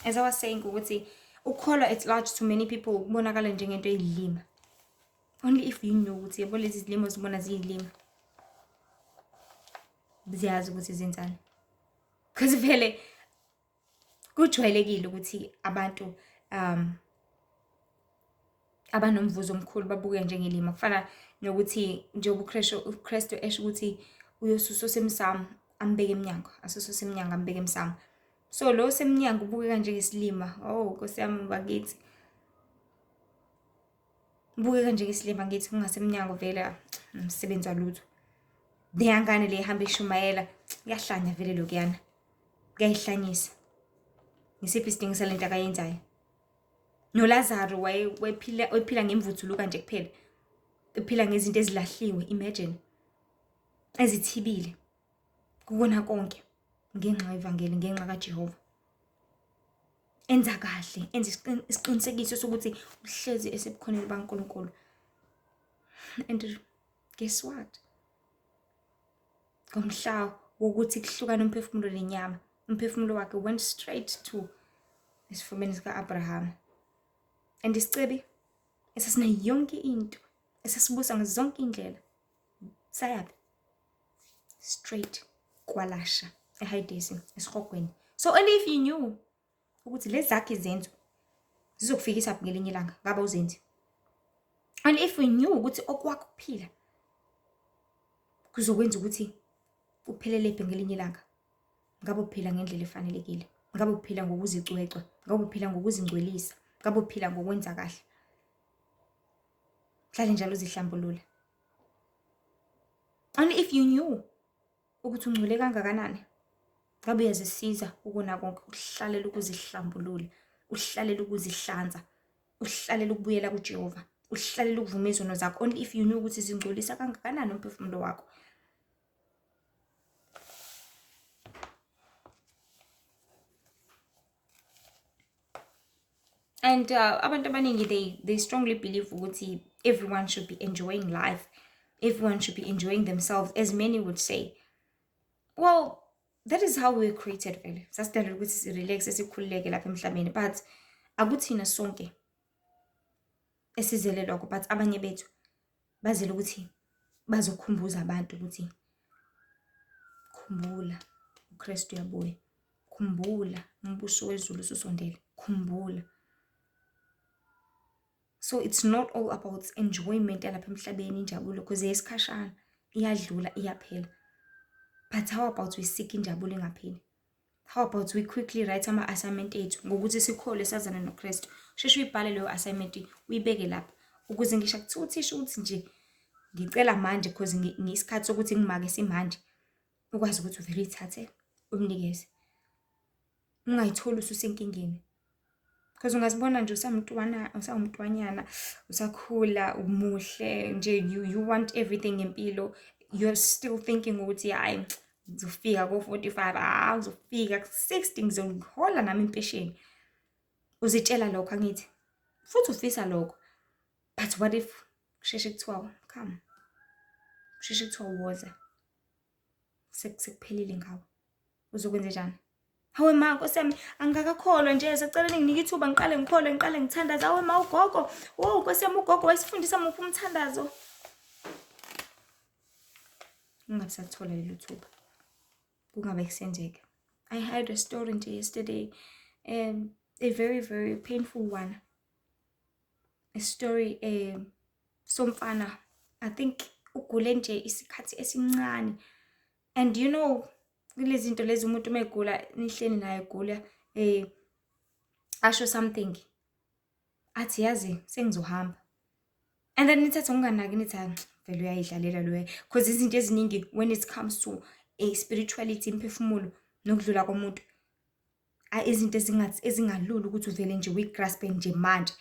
S1: as I was saying ukuthi ukholwa at large to many people kubonakala njengento eyilima. Only if you know ukuthi yabo lezi zilimo zibona ziyilimo. Ziyazi ukuthi zenzani. Because vele kujwayelekile ukuthi abantu abanomvuzo omkhulu babuke njengelima. Kufana nokuthi njengoba uKristu esho ukuthi uyosusa osemsamo ambeke emnyango, asususe emnyango ambeke emsamo. So lo semnyango ubukeka njengesilima. Oh Nkosi yami bakithi. Ubukeka njengesilima ngithi kungasemnyango vele umsebenzi walutho. Leyangane le ihamba ishumayela yahlanya vele lokuyana. Kuyayihlanyisa. Ngisiphi isidingo salento akayenzayo? NoLazaro wayephila ngemvuthuluka kanje kuphela. Ephila ngezinto ezilahliwe, imagine. Ezithibile. Kukona konke ngenxa yevangeli, ngenxa kaJehova. Enza kahle, enza isiqinisekiso sokuthi uhlezi esebukhoneni baNkulunkulu. And guess what? Ngomhla wokuthi kuhlukana umphefumulo nenyama, umphefumulo wakhe went straight to esifubeni sika-Abraham. And isicebi esasina yonke into, esasibusa ngazonke indlela, sayaphi? Straight kwalasha eHadesi esihogweni. So only if you knew ukuthi lezi zakhe izenzo zizokufikisa phi ngelinye ilanga ngabe uzenzi. Only if we knew ukuthi okwakho kuphila kuzokwenza ukuthi uphelele phi ngelinye ilanga. Ngabe uphila ngendlela efanelekile, ngabe uphila ngokuzicwecwa, ngabe uphila ngokuzingcwelisa, ngabe uphila ngokwenza kahle. Hlale njalo uzihlambulula. Only if you knew ukuthi ungcwele kangakanani, ngabe uyazisiza ukuna konke, uhlalela ukuzihlambulula, uhlalela ukuzihlanza, uhlalela ukubuyela kuJehova, uhlalela ukuvuma izono zakho. Only if you knew ukuthi zingcolisa kangakanani umphefumulo wakho. And abantu abaningi they strongly believe ukuthi everyone should be enjoying life. Everyone should be enjoying themselves, as many would say. Well, that is how we were created vele. Sasithandela ukuthi sirelax sikhululeke lapha emhlabeni, but akuthina sonke esizele lokho, but abanye bethu bazele ukuthi bazokhumbuza abantu ukuthi khumbula uKristu uyabuya. Khumbula umbuso wezulu ususondele. Khumbula. So it's not all about enjoyment yalapha emhlabeni, injabulo, because yesikhashana iyadlula iyaphela. But how about we seek injabulo engapheli? How about we quickly write ama-assignment ethu ngokuthi sikhole sazana noKristu. Sheshe uyibhale leyo assignment uyibeke lapha ukuze ngisho kuthiwa uthisha ukuthi nje ngicela manje because ngisikhathi sokuthi ngimake simanje, ukwazi ukuthi uvele uyithathe umnikeze. Ungayitholi ususenkingeni. Because ungazibona nje usawumntwanyana, usakhula, umuhle nje, you want everything empilo. You're still thinking ukuthi hayi ngizofika ko-45, ngizofika ku-60, ngizohola nami impesheni. Uzitshela lokho angithi. Futhi ufisa lokho. But what if kusheshe kuthiwa come? Kusheshe kuthiwa woza. Sekuphelile ngawe. Uzokwenza njani? Hawe ma Nkosi yami angakakholwa nje, sicela ninginike ithuba ngiqale ngikholwe, ngiqale ngithandaza. Hawe ma ugogo, wo Nkosi yami ugogo wayesifundisa muphi umthandazo? Ungasathola lelo thuba. Kungabe kusenzeka. I had a story nje yesterday, a very very painful one. A story somfana, I think ugule nje isikhathi esincane. And you know, kulezi zinto lezi umuntu megula nihleni naye egula, asho something athi yazi sengizohamba. And then nithatha unganaki nithi vele uyayidlalela lo, because izinto eziningi when it comes to a spirituality, imphefumulo nokudlula komuntu, izinto ezingalula ukuthi uvele nje uyigraspe nje manje.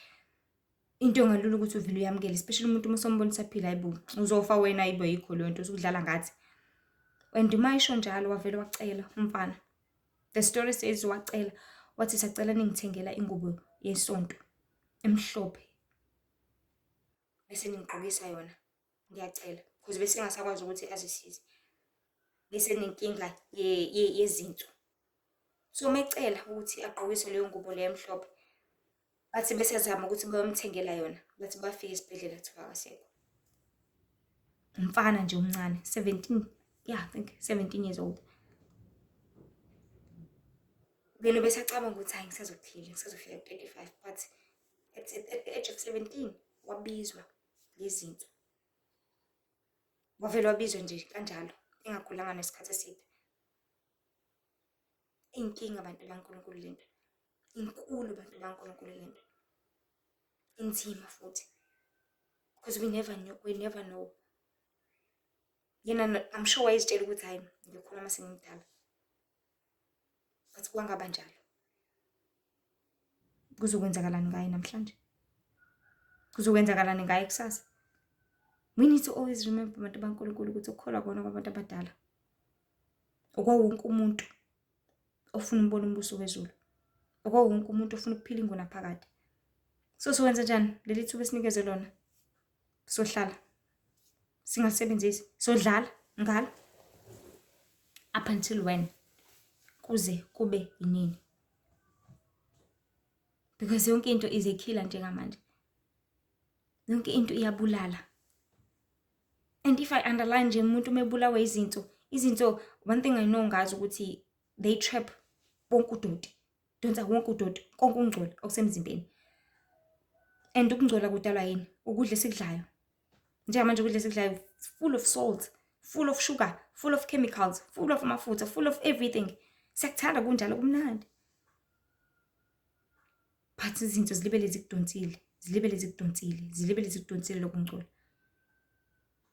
S1: Into engalula ukuthi uvele uyamukele, especially umuntu usombonisa phila ayibo uzofa wena ayibo yikho le nto usudlala ngathi. And umayisho njalo wavele wacela umfana. The story says wacela wathi sacela ningithengela ingubo yesonto emhlophe bese ningigqokisa yona, ngiyacela, because bese ngasakwazi ukuthi azisize, bese nenkinga yezinto. So mecela ukuthi agqokise leyo ngubo leyo emhlophe, bathi bese zama ukuthi bayomthengela yona, bathi bafika esibhedlela kuthiwa akasekho. umfana nje omncane 17, yeah, I think 17 years old. Then besacabanga ukuthi hayi ngisazophila ngisazofika ku-35, but at the age of 17 wabizwa ngezinto. Wavele wabizwa nje kanjalo engakhulanga nesikhathi eside. Inkinga abantu baNkulunkulu lento. Inkulu abantu baNkulunkulu lento. Inzima futhi. Because we never know. Yena I'm sure wayezitshela ukuthi hayi ngikhuluma sengimdala. But kwangaba njalo. Kuzokwenzakalani ngaye namhlanje? Kuzokwenzakalani ngaye kusasa? We need to always remember abantu baNkulunkulu ukuthi ukukholwa kona kwabantu abadala okwawonke umuntu ofuna ukubona umbuso wezulu. Okwawonke umuntu ofuna ukuphila ingunaphakade. So sowenza njani? Leli thuba esinikeze lona. Sohlala. Singasebenzisi. Sodlala ngalo. Up until when? Kuze kube inini. Because yonke into is a killer njengamanje. Yonke into iyabulala. And if I underline nje umuntu mebulawa izinto, one thing I know ngazi ukuthi they trap wonke udoti. Donsa wonke udoti, konke ukungcola okusemzimbeni. And ukungcola kudalwa yini? Ukudla esikudlayo. Njengamanje ukudla esikudlayo full of salt, full of sugar, full of chemicals, full of amafutha, full of everything. Siyakuthanda kunjalo kumnandi. But izinto zilibele zikudonsile lokungcola.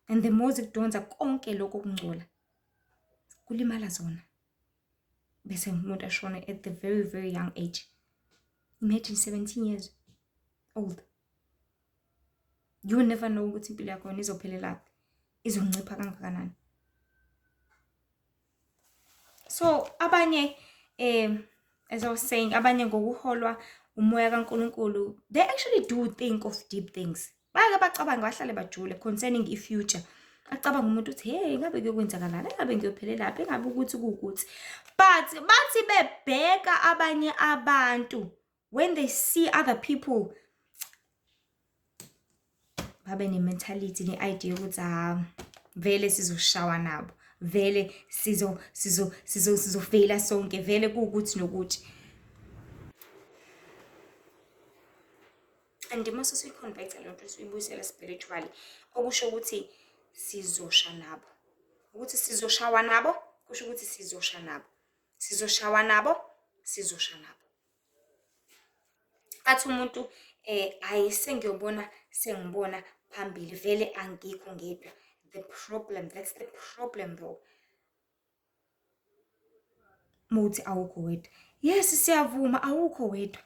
S1: And the more zikudonsa konke lokho kungcola kulimala zona. Bese umuntu ashona at the very, very young age. Imagine 17 years old. You will never know ukuthi impilo yakho izophelela izoncipha kangakanani. So abanye as I was saying, abanye ngokuholwa umoya kaNkulunkulu, they actually do think of deep things. Bake bacabanga bahlale bajule concerning i-future. Acabanga umuntu uthi hey ngabe kuyokwenzakalana, ngabe ngiyophelela lapha, ngabe ukuthi kukuthi. But bathi bebheka abanye abantu, when they see other people, babe ne-mentality, ne-idea ukuthi vele sizoshawa nabo, vele sizofeyila sonke, vele kukuthi nokuthi. And mase siyiconvert lonto siyibuyisela spiritually, okusho ukuthi sizosha nabo. Ukuthi sizoshawa nabo, kusho ukuthi sizosha nabo. Sizoshawa nabo, sizosha nabo. Athi umuntu sengibona phambili vele angikho ngedwa. That's the problem though. Muthi awukho wedwa. Yes siyavuma awukho wedwa.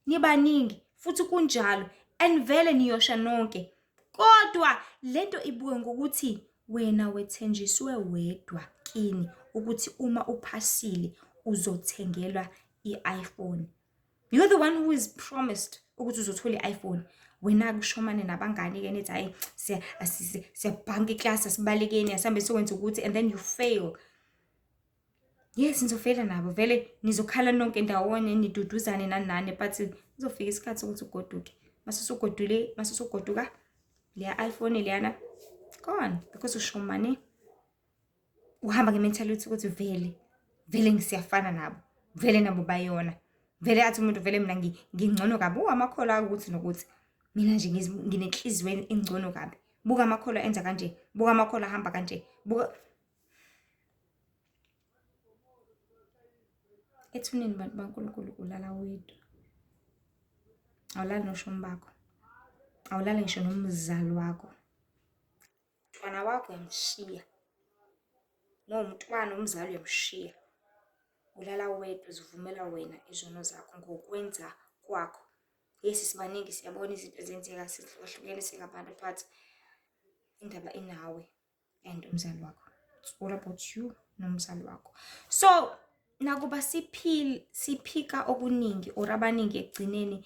S1: Nibaningi futhi kunjalo and vele niyosha nonke. Kodwa lento ibuye ngokuthi wena wethenjiswe wedwa kini ukuthi uma uphasile uzothengelwa i-iPhone. You're the one who is promised ukuthi uzothola i-iPhone. Wena kushomane nabangani ke nithi hayi siyabhanka iclass asibalekeni asambe sokwenza ukuthi and then you fail. Yes nizofela nabo vele nizokhala nonke ndawonye niduduzane nani but kuzofika isikhathi sokuthi ugoduke. Mase usugoduka le iPhone leyana gone because ushomane uhamba nge-mentality ukuthi vele ngisiyafana nabo, vele nabo bayona, vele athi umuntu vele mina ngingcono kabi. Amakholwa akuthi nokuthi mina nje nginenhliziyo engcono kabi. Buka amakholwa enza kanje, buka amakholwa ahamba kanje, buka. Ethuneni bantu baNkulunkulu ulala wedwa. Awulali noshomi bakho. Awulali ngisho nomzali wakho. Umntwana wakho uyamshiya. Umntwana umzali uyamshiya. Ulala wedwa uzivumela wena izono zakho ngokwenza kwakho. Yes sibaningi siyabona izinto ezenzeka sihlukahlukene singabantu but indaba inawe and umzali wakho. It's all about you nomzali wakho. So nakuba siphika okuningi or abaningi ekugcineni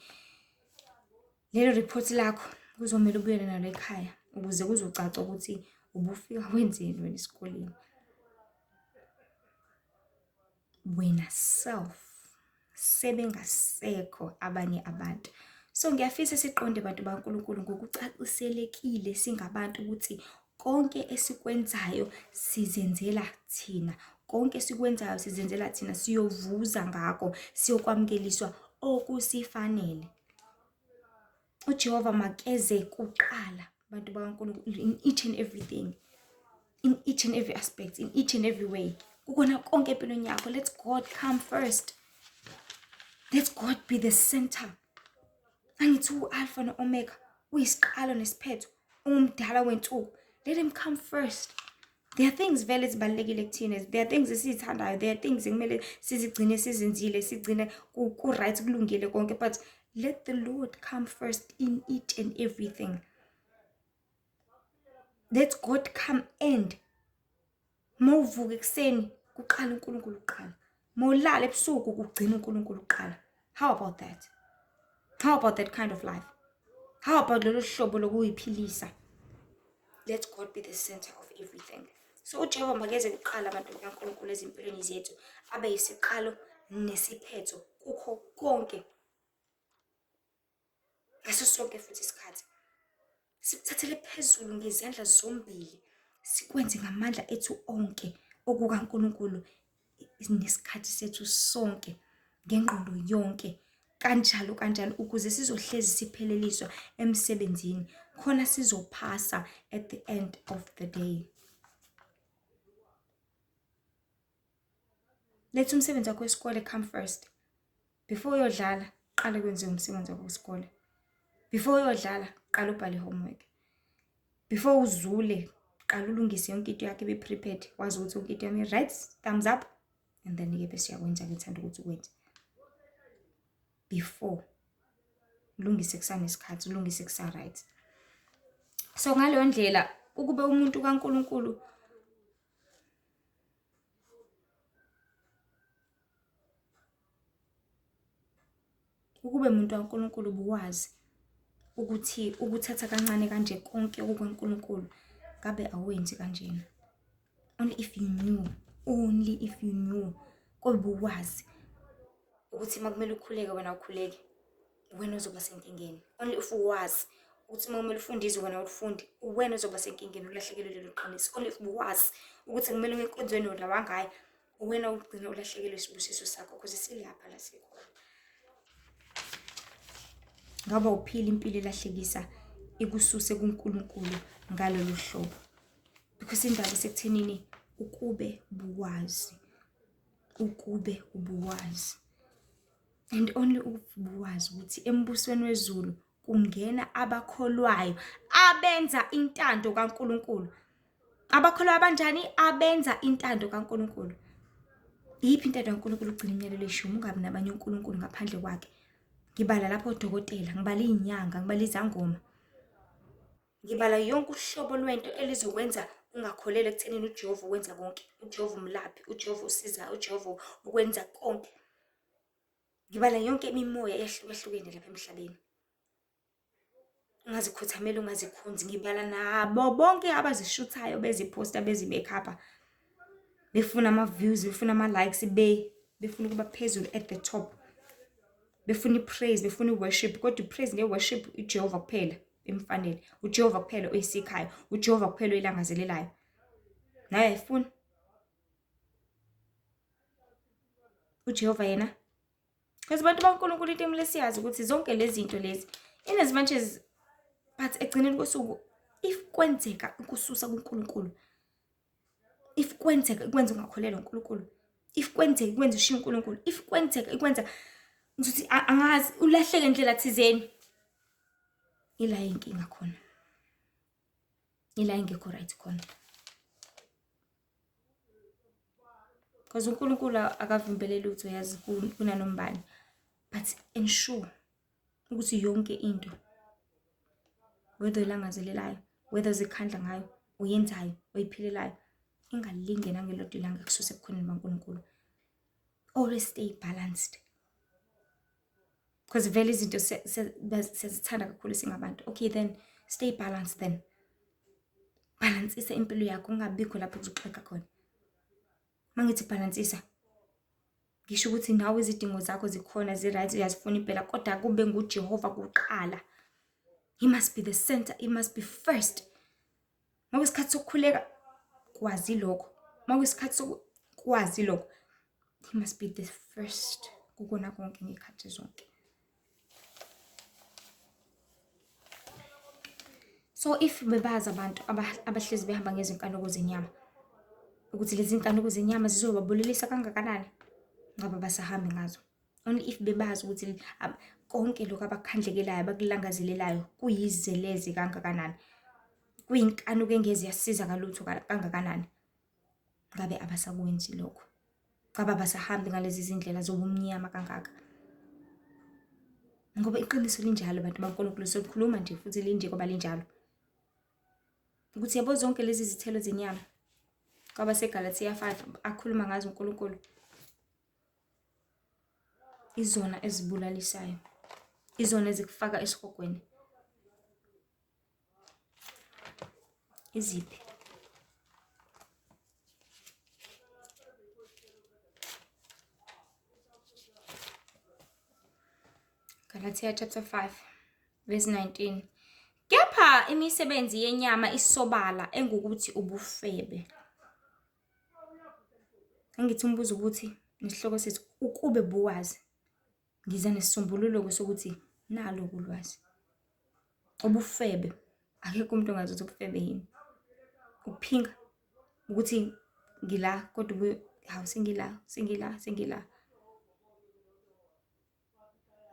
S1: lelo report lakho kuzomela ubuyele nalo ekhaya ukuze kuzocaca ukuthi ubufika wenzeni wena esikoleni. Wena self sebengasekho abanye abantu. So ngiyafisa siqonde abantu baNkulunkulu ngokucaciselekile singabantu ukuthi konke esikwenzayo sizenzela thina. Konke esikwenzayo sizenzela thina, siyovuza ngakho, siyokwamukeliswa okusifanele. uJehova makeze kuqala bantu bakaNkulunkulu in each and everything, in each and every aspect, in each and every way. Kukona konke empilweni yakho, let God come first. Let God be the center. Angithi u-Alpha no-Omega, uyisiqalo nesiphetho, ungumdala wensuku. Let him come first. There are things vele ezibalulekile kuthina. There are things esizithandayo. There are things ekumele sizigcine sizenzile, sigcine ku-right, kulungile konke. But let the Lord come first in each and everything. Let God come end. Mawuvuka ekuseni kuqala uNkulunkulu kuqala. Mawulala ebusuku kugcina uNkulunkulu kuqala. How about that? How about that kind of life? How about lolu hlobo lokuyiphilisa? Let God be the center of everything. So uJehova makeze kuqala abantu bakaNkulunkulu ezimpilweni zethu, abe yisiqalo nesiphetho kukho konke. Ngaso sonke futhi isikhathi sithathele phezulu ngezandla zombili, sikwenze ngamandla ethu onke okukaNkulunkulu nesikhathi sethu sonke, ngengqondo yonke, kanjalo ukuze sizohlezi sipheleliswa emsebenzini, khona sizophasa at the end of the day. Let's umsebenzi wakho wesikole come first. Before uyodlala, qala kwenze umsebenzi wakho wesikole. Before uyodlala, qala ubhale homework. Before uzule, qala ulungise yonke into yakho ibe prepared. Wazi ukuthi yonke into yami right, thumbs up, and then ke bese uyakwenza ngithanda ukuthi ukwenze. Before ulungise kusanesikhathi, ulungise kusa right. So ngaleyo ndlela ukube umuntu kaNkulunkulu ukube umuntu kaNkulunkulu buwazi ukuthi ukuthatha kancane kanje konke okukaNkulunkulu ngabe awenzi kanjena. Only if you knew kobe uwazi ukuthi makumele ukhuleke wena ukhuleke, wena uzoba senkingeni. Only if uwazi ukuthi makumele ufundise wena ufundi, wena uzoba senkingeni, ulahlekelwe lelo qiniso. Only if uwazi ukuthi kumele uyenkonzweni wena wangayi, wena ugcina ulahlekelwe isibusiso sakho because silapha la sikhona. Ngaba uphila impilo elahlekisa ikususe kuNkulunkulu ngalolu hlobo. Because indaba isekuthenini ukube ubuwazi. And only ubuwazi ukuthi embusweni wezulu kungena abakholwayo abenza intando kaNkulunkulu. Abakholwayo abanjani? Abenza intando kaNkulunkulu. Yiphi intando kaNkulunkulu? Ugcina imiyalelo eshumi, ungabi nabanye uNkulunkulu ngaphandle kwakhe. Ngibala lapho odokotela, ngibala izinyanga, ngibala izangoma. Ngibala yonke uhlobo lwento elizokwenza ungakholele ekuthenini uJehova wenza konke. uJehova umlaphi, uJehova usiza, uJehova ukwenza konke. Ngibala yonke imimoya ehlukahlukene lapha emhlabeni. Ungazikhothamela, ungazikhonzi. Ngibala nabo bonke abazishuthayo beziposta bezibekapha. Befuna ama-views, befuna ama-likes, befuna ukuba phezulu at the top. Befuna i-praise, befuna i-worship. Kodwa i-praise ne-worship uJehova kuphela emfanele. uJehova kuphela oyisikhayo. uJehova kuphela oyilangazelelayo. Naye ayifuni uJehova yena. Because abantu baNkulunkulu into emele siyazi ukuthi zonke lezi zinto lezi ine-advantages, but ekugcineni kosuku if kwenzeka ukususa kuNkulunkulu, if kwenzeka ikwenza ungakholelwa uNkulunkulu, if kwenzeka ikwenza ushiye uNkulunkulu, if kwenzeka ikwenza ngizothi angazi ulahleke indlela thizeni, ila inkinga khona, ila ingekho right khona. Because uNkulunkulu akavimbeleli lutho yazi kunanombani, but ensure ukuthi yonke into, whether ilangazelelayo, whether uzikhandla ngayo, uyenzayo, uyiphilelayo, ingalinge nangelodwa ilanga kususe ebukhoneni baNkulunkulu. Always stay balanced. Because vele izinto sezithanda kakhulu singabantu. Okay, then stay balanced then. Balansisa impilo yakho, ungabikho lapho kuzoxheka khona. Mangithi balansisa, ngisho ukuthi nawe izidingo zakho zikhona zi-right, uyazifuna impela, kodwa kube nguJehova kuqala. He must be the center, he must be first. Makuyisikhathi sokukhuleka, kwazi lokho. Makuyisikhathi sokwazi lokho. He must be the first kukona konke ngekhathi zonke. So if bebazi abantu abahlezi behamba ngezinkanuko zenyama ukuthi lezi nkanuko zenyama zizobabulelisa kangakanani, ngabe basahambi ngazo. Only if bebazi ukuthi konke lokho abakhandlekelayo abakulangazelelayo kuyizeleze kangakanani, kuyinkanuko engeze yasiza ngalutho kangakanani, ngabe abasakwenzi lokho. Ngabe abasahambi ngalezi zindlela zobumnyama kangaka. Ngoba iqiniso linjalo bantu baNkulunkulu, sokukhuluma nje futhi linje ngoba linjalo. Ukuthi yabo zonke lezi zithelo zenyama kwaba seGalatia 5 akhuluma ngazo uNkulunkulu, izona ezibulalisayo, izona ezikufaka esihogweni. Iziphi? Galatia chapter 5 verse 19. Kepha imisebenzi yenyama isobala engukuthi ubufebe. Angithi umbuzo ukuthi nesihloko sethu ukube buwazi. Ngiza nesisombululo sokuthi nalo kulwazi. Ubufebe. Akekho umuntu ongazi ukuthi ubufebe yini. Ukuphinga ukuthi ngila kodwa hawu sengila.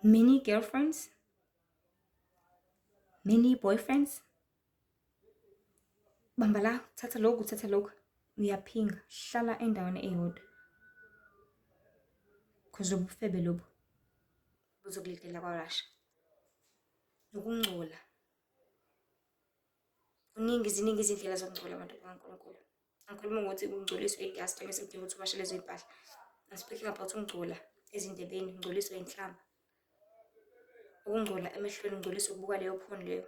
S1: Many girlfriends, many boyfriends. Bamba la, thatha lokhu. Uyaphinga, hlala endaweni eyodwa. Because ubufebe lobo buzokuletela kwawasha. Nokungcola. Ziningi izindlela zokungcola abantu bakaNkulunkulu. Angikhuluma ngokuthi ungcoliswe igasti bese kudinga ukuthi ubashe lezo impahla. I'm speaking about ukungcola ezindebeni, ungcoliswe inhlamba. Ukungcola emehlweni, ungcoliswe ukubuka leyo porn leyo.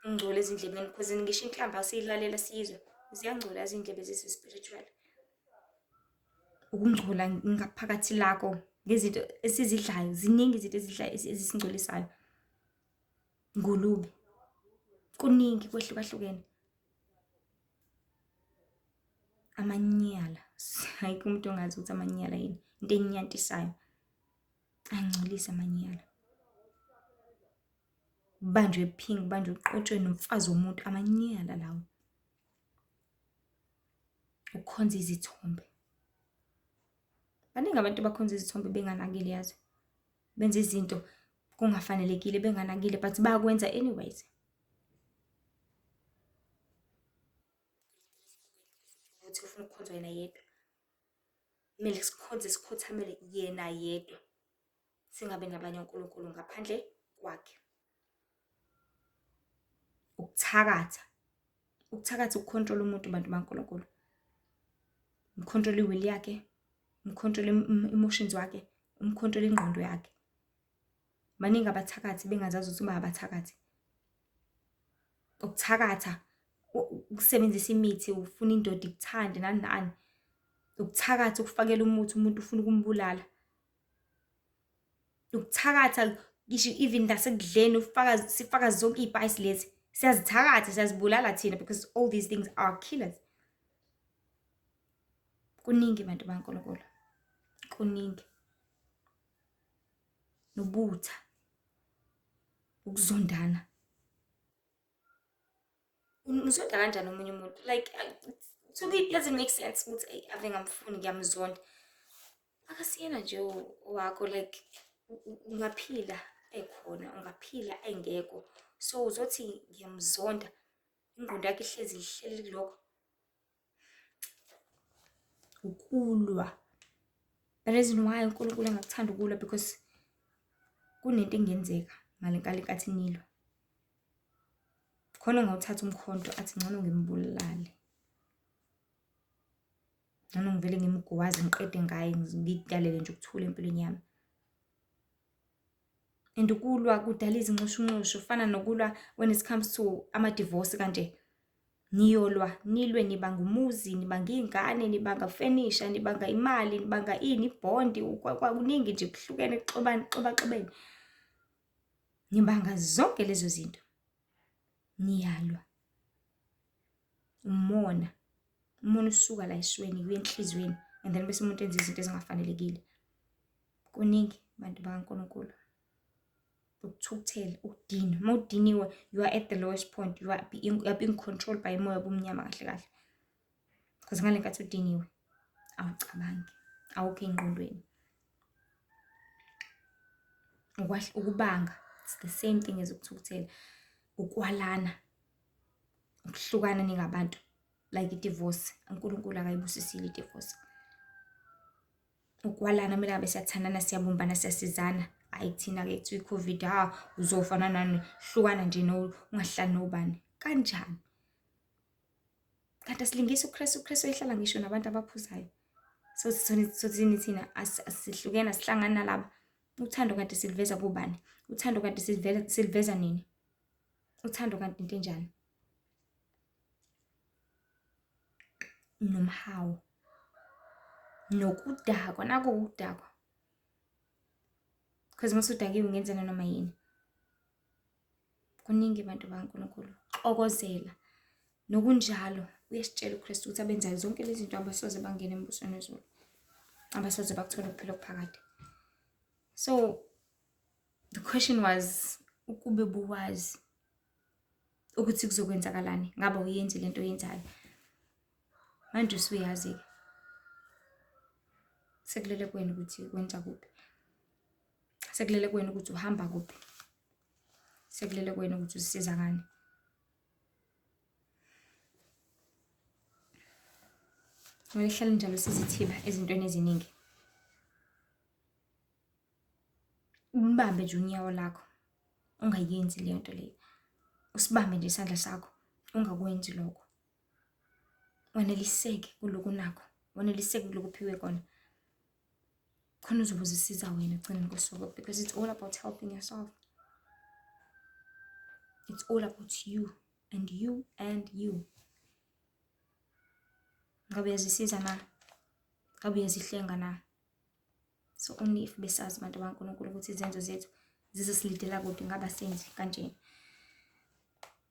S1: Ungcola ezindlebeni because ngisho inhlamba asiyilalela siyizwe. Ziyangcola izindlebe spiritual. Ukungcola ngaphakathi lakho ngezinto esizidlayo, ziningi izinto ezidlayo ezisingcolisayo. Ngulube. Kuningi kwehlukahlukene. Amanyala. Ayikho umuntu ongazi ukuthi amanyala yini. Into enyantisayo. Angcolisa amanyala. Banjwe ephing, banjwe uqotshwe nomfazi womuntu, amanyala lawo. Ukukhonza izithombe. Baningi abantu bakhonza izithombe benganakile yazi. Benza izinto kungafanelekile benganakile but bayakwenza anyways. Ukuthi ufuna ukukhonza yena yedwa. Kumele sikhothamele yena yedwa. Singabe nabanye uNkulunkulu ngaphandle kwakhe. Ukuthakatha ukucontrol umuntu bantu baNkulunkulu. Ucontrol iwill yakhe, ucontrol emotions wakhe, ucontrol ingqondo yakhe. Baningi abathakathi bengazazi ukuthi bayabathakathi. Ukuthakatha, ukusebenzisa imithi, ufuna indoda ikuthande nani. Ukuthakatha ukufakela umuntu ufuna ukumbulala. Ukuthakatha ngisho even nasekudleni sifaka zonke izipayizi lezi. Siyazithakatha, siyazibulala thina because all these things are killers. Kuningi bantu baNkulunkulu. Kuningi. Nobutha. Ukuzondana. Uzonda kanjani omunye umuntu? Like to me it doesn't make sense ukuthi ave ngamfuni ngiyamzonda. Akasiyena nje wakho like ungaphila ekhona, ungaphila engekho. So uzothi ngiyamzonda. Ingqondo yakhe ihleli kulokho. Ukulwa. The reason why uNkulunkulu engakuthanda ukulwa because kunento engenzeka ngalenkathi nilwa. Khona ngawuthatha umkhonto athi ngcono ngimbulale. Ngcono ngivele ngimgwaze ngiqede ngaye ngidalele nje ukuthula empilweni yami. And ukulwa kudala izinxushunxushu ufana nokulwa when it comes to ama-divorce kanje. Niyolwa, nilwe nibanga umuzi, nibanga ingane, nibanga furniture, nibanga imali, nibanga ibhondi, kuningi nje kuhlukene xobaxobeni. Nibanga zonke lezo zinto. Niyalwa. umona usuka la esweni kuye enhlizweni, and then bese umuntu enza izinto ezingafanelekile. Kuningi bantu bakaNkulunkulu. Ukuthukuthela, ukudinwa. Uma udiniwe, you are at the lowest point. You are being controlled by umoya obumnyama kahle kahle. Because ngale nkathi udiniwe, awucabangi, awukho engqondweni. Ukubanga, it's the same thing as ukuthukuthela. Ukwalana, ukuhlukana ningabantu, like i-divorce. uNkulunkulu akayibusisile i-divorce. Ukwalana mina ngabe siyathandana, siyabumbana, siyasizana. Hayi thina-ke kuthiwa i-COVID, uzofana nani, hlukana nje ungahlali nobani. Kanjani? Kanti asilingisa uKristu ehlala ngisho nabantu abaphuzayo. So thina asihlukene, asihlangani nalaba. Uthando kanti siliveza kubani? Uthando kanti siliveza nini? Uthando kanti into enjani? Nomhawu. Nokudakwa, nako ukudakwa. Because masudakiwe ungenza nanoma yini. Kuningi abantu bakaNkulunkulu. Xokozela. Nokunjalo uyasitshela uKristu ukuthi abenzayo zonke lezi zinto abasoze bangena embusweni wezulu. Abasoze bakuthola ukuphila okuphakade. So the question was, ukube buwazi ukuthi kuzokwenzakalani, ngabe uyenzi lento oyenzayo. Manje usuyazi. Sekulele kuwena ukuthi wenza kuphi. Sekulele kuwena ukuthi uhamba kuphi. Sekulele kuwena ukuthi uzisiza ngani. Kumele hlale njalo sizithiba ezintweni eziningi. Umbambe nje unyawo lakho, ungayenzi leyo nto leyo. Usibambe nje isandla sakho, ungakwenzi lokho. Waneliseke kuloko nakho, waneliseke kuloko uphiwe kona. Khona uzobe uzisiza wena egcineni kosuku, because it's all about helping yourself. It's all about you and you and you. Ngabe uyazisiza na? Ngabe uyazihlenga na? So only if besazi abantu bakaNkulunkulu ukuthi izenzo zethu zizosilidela kuphi ngaba senzi kanje.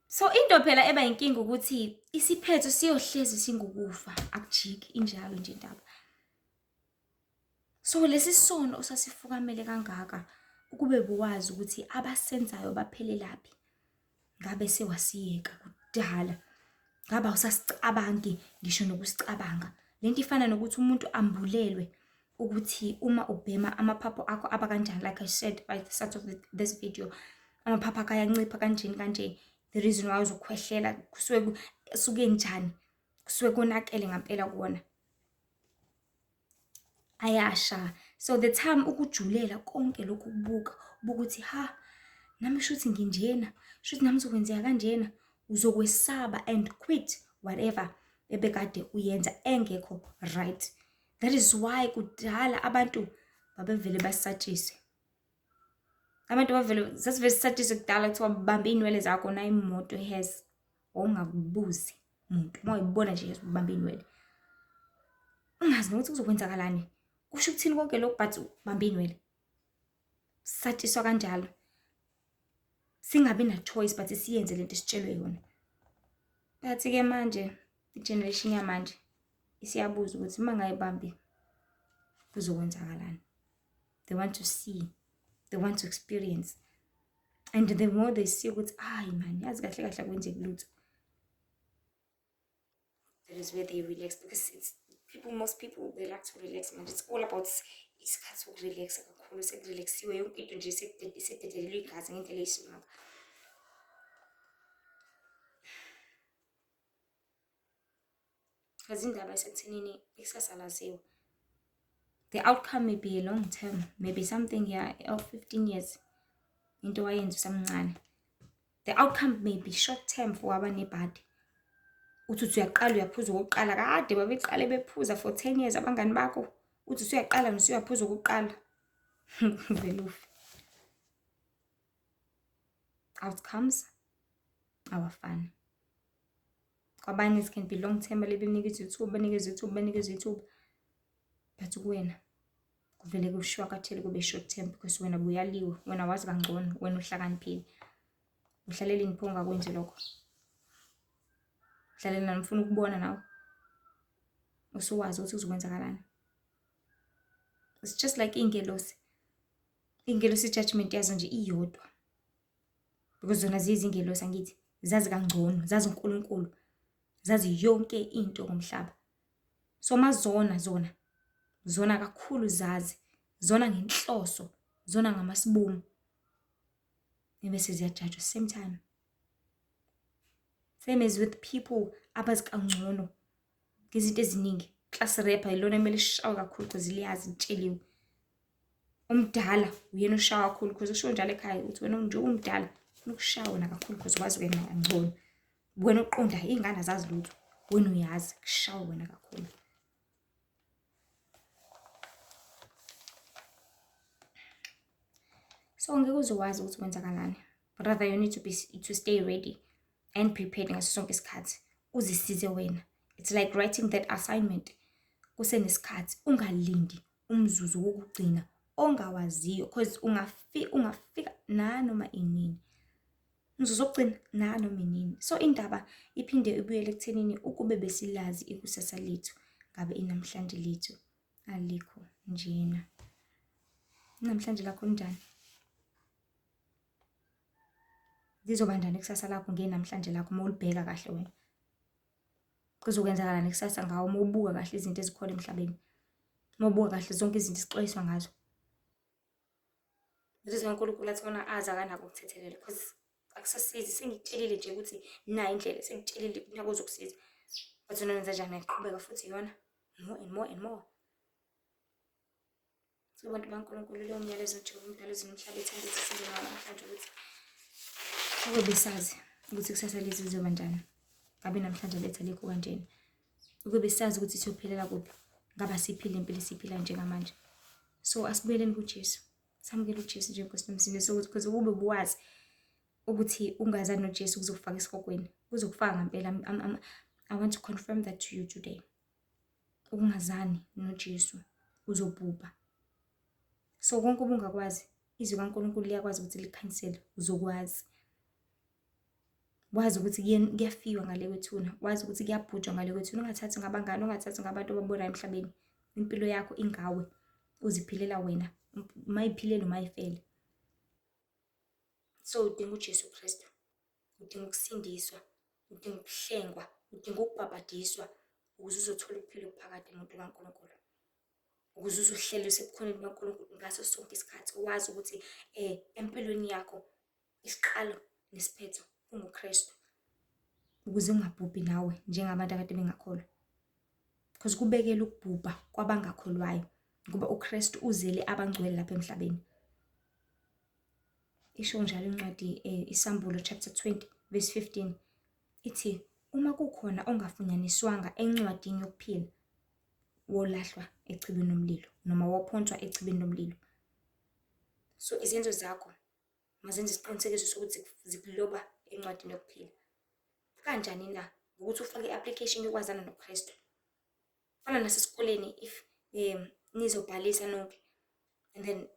S1: So into phela eba inkinga ukuthi isiphetho siyohlezi singukufa, akujiki injalo nje indaba. So lesi sono osasifukamele kangaka, ukube buwazi ukuthi abasenzayo baphelelaphi. Ngabe sewasiyeka kudala. Ngabe awusasicabangi ngisho nokusicabanga. Lento ifana nokuthi umuntu ambulelwe ukuthi uma ubhema amaphaphu akho aba kanjani, like I said by the start of this video, amaphaphu akho ayancipha kanjeni kanje. The reason why uzokhwehlela kusuke njani, kusuke konakele ngampela kuona, ayasha. So the time ukujulela konke lokhu kubuka ukuthi nami shuthi nginjena, shuthi nami zokwenzeka kanjena, uzokwesaba and quit whatever ebekade uyenza engekho right. That is why kudala abantu babevele basatshise. Abantu bavele sasivele sisatshise kudala kuthiwa bamba inwele zakho na imoto ehezi. Ungakubuzi umuntu uma uyibona nje ubamba inwele. Ungazi nokuthi kuzokwenzakalani. Kusho ukuthini konke lokho but bamba inwele. Satshiswa kanjalo. Singabi na choice but siyenze lento sitshelwe yona. Bathi ke manje i-generation yamanje isiyabuza ukuthi mangayibambi kuzokwenzakalani. They want to see, they want to experience, and the more they see ukuthi man yazi kahle kahle kwenzeka lutho, that is where they relax, because most people they like to relax, man. It's all about isikhathi sokurelaxa kakhulu. Sekurelaxiwe yonke into nje sededelelwe igazi ngendlela eyisimanga. Because indaba esekuthenini ikusasa laziwa. The outcome may be a long term, maybe something of 15 years. Into wayenza usamncane. The outcome may be short term for abanebhadi. Uthi uyaqala uyaphuza okokuqala kade babeqale bephuza for 10 years abangani bakho. Uthi usuyaqala usuyaphuza okokuqala. Velufi. Outcomes awafani. Kwabanye it can be long term, banikeza ithuba. But kuwena kuvele kushwakathele kube short term, because wena buyaliwe, wena wazi kangcono, wena uhlakaniphile. Uhlalela imphunga kwenze lokho. Dlalela ngifuna ukubona nawe. Usuwazi ukuthi kuzokwenzakalani. It's just like ingelosi. Ingelosi judgment yazo nje iyodwa. Because zona ziyizingelosi angithi. Zazi kangcono, zazi uNkulunkulu. Zazi yonke into ngomhlaba. So zona kakhulu zazi. Zona ngenhloso, zona ngamasibomu. Ebese ziyajudge same time. Same as with people abazi kangcono. Ngezinto eziningi. Class rapper ilona emele lishawe kakhulu because liyazi litsheliwe. Umdala uyena oshawa kakhulu because usho njalo ekhaya uthi wena nje umdala ufuna ukushawa wena kakhulu because wazi wena kangcono. Wena oqonda ingane azazi lutho. Wena uyazi kushawa wena kakhulu. So ngeke uzowazi ukuthi kwenzakalani. But rather you need to stay ready and prepared ngaso sonke isikhathi. Uzisize wena. It's like writing that assignment. Kusenesikhathi ungalindi umzuzu wokugcina ongawaziyo because ungafika nanoma inini. Umzuzu wokugcina nanoma inini. So indaba iphinde ibuyele ekuthenini ukube besilazi ikusasa lethu ngabe inamhlanje lethu alikho njena. Namhlanje lakho njani? Lizoba njani ikusasa lakho ngenamhlanje lakho uma ulibheka kahle wena? Kuzokwenzakala nekusasa ngawo uma ubuka kahle izinto ezikhona emhlabeni. Uma ubuka kahle zonke izinto esixolisa ngazo. Lezi uNkulunkulu athi kona aza kanako ukuthethelela because akusasizi sengikutshelile nje ukuthi nayi indlela sengikutshelile kunako uzokusiza. But wena wenza njani uqhubeka futhi yona more and more and more. So abantu baNkulunkulu leyo myalezo nje umdala ezimhlaba ethanda ukuthi sibe namhlanje ukuthi ube besazi ukuthi kusasa lethu lizoba njani. Ngabe namhlanje lethu alikho kanjena. Ukube besazi ukuthi siyophelela kuphi. Ngaba siphila impilo siphila njengamanje. So asibuyeleni kuJesu. Samukele uJesu nje Nkosi nomsindisi so because ukube buwazi ukuthi ungazani noJesu kuzokufaka esikokweni. Kuzokufaka ngempela. I want to confirm that to you today. Ukungazani noJesu uzobhubha. So konke obungakwazi izwi kaNkulunkulu liyakwazi ukuthi likhanyisele uzokwazi. Wazi ukuthi kuyafiwa ngale kwethuna, wazi ukuthi kuyabhujwa ngale kwethuna. Ungathathi ngabangani, ungathathi ngabantu ababonayo emhlabeni. Impilo yakho ingawe. Uziphilela wena. Mayiphilela mayifele. So udinga uJesu Kristu. Udinga ukusindiswa, udinga ukuhlengwa, udinga ukubhabhadiswa ukuze uzothola ukuphila okuphakade umuntu kaNkulunkulu. Ukuze uzohlele usebukhoneni kaNkulunkulu ngaso sonke isikhathi. Wazi ukuthi empilweni yakho isiqalo nesiphetho unguKristu. Ukuze ungabhubhi nawe njengabantu akade bengakholwa. Because kubekela ukubhubha kwabangakholwayo ngoba uKristu uzele abangcwele lapha emhlabeni. Isho njalo incwadi Isambulo chapter 20 verse 15 ithi uma kukhona ongafunyaniswanga encwadini yokuphila wolahlwa echibini lomlilo noma wophonswa echibini lomlilo. So izenzo zakho mazenze isiqinisekiso sokuthi zikuloba encwadini yokuphila. Kanjani na ukuthi ufake i-application yokwazana noKristu. Fana nasesikoleni if nizobhalisa nonke and then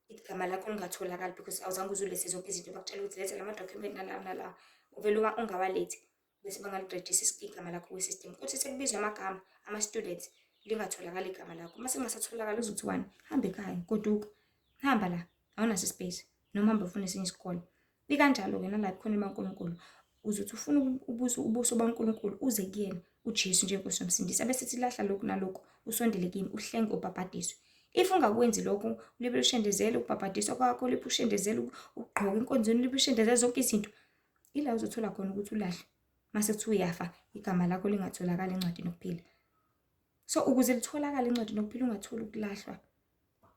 S1: igama lakho lingatholakali because awuzange uzulethe zonke izinto bakutshela ukuthi letha lama document nala uvele ungawalethi bese bangaliregister igama lakho kwi-system. Kuthi sekubizwa amagama ama-students lingatholakala igama lakho. Mase kungasatholakala uzothi wani hamba ekhaya goduka. Hamba la awunaso space noma hamba ufuna esinye isikole. Ikanjalo ke nala khona eMankulunkulu uzothi ufuna ubuso baNkulunkulu uze kuyena uJesu nje Nkosi nomsindisi abese sithi lahla lokhu nalokho usondele kimi uhlenge ubhabhadiswe. If ungakwenzi lokho ulibe ushendezele ukubhabhadiswa kwakho libe ushendezele ugqoka inkonzweni libe ushendezele zonke izinto. Ila uzothola khona ukuthi ulahle. Mase kuthi uyafa igama lakho lingatholakala encwadini yokuphila. So ukuze litholakala encwadini yokuphila ungatholi ukulahlwa.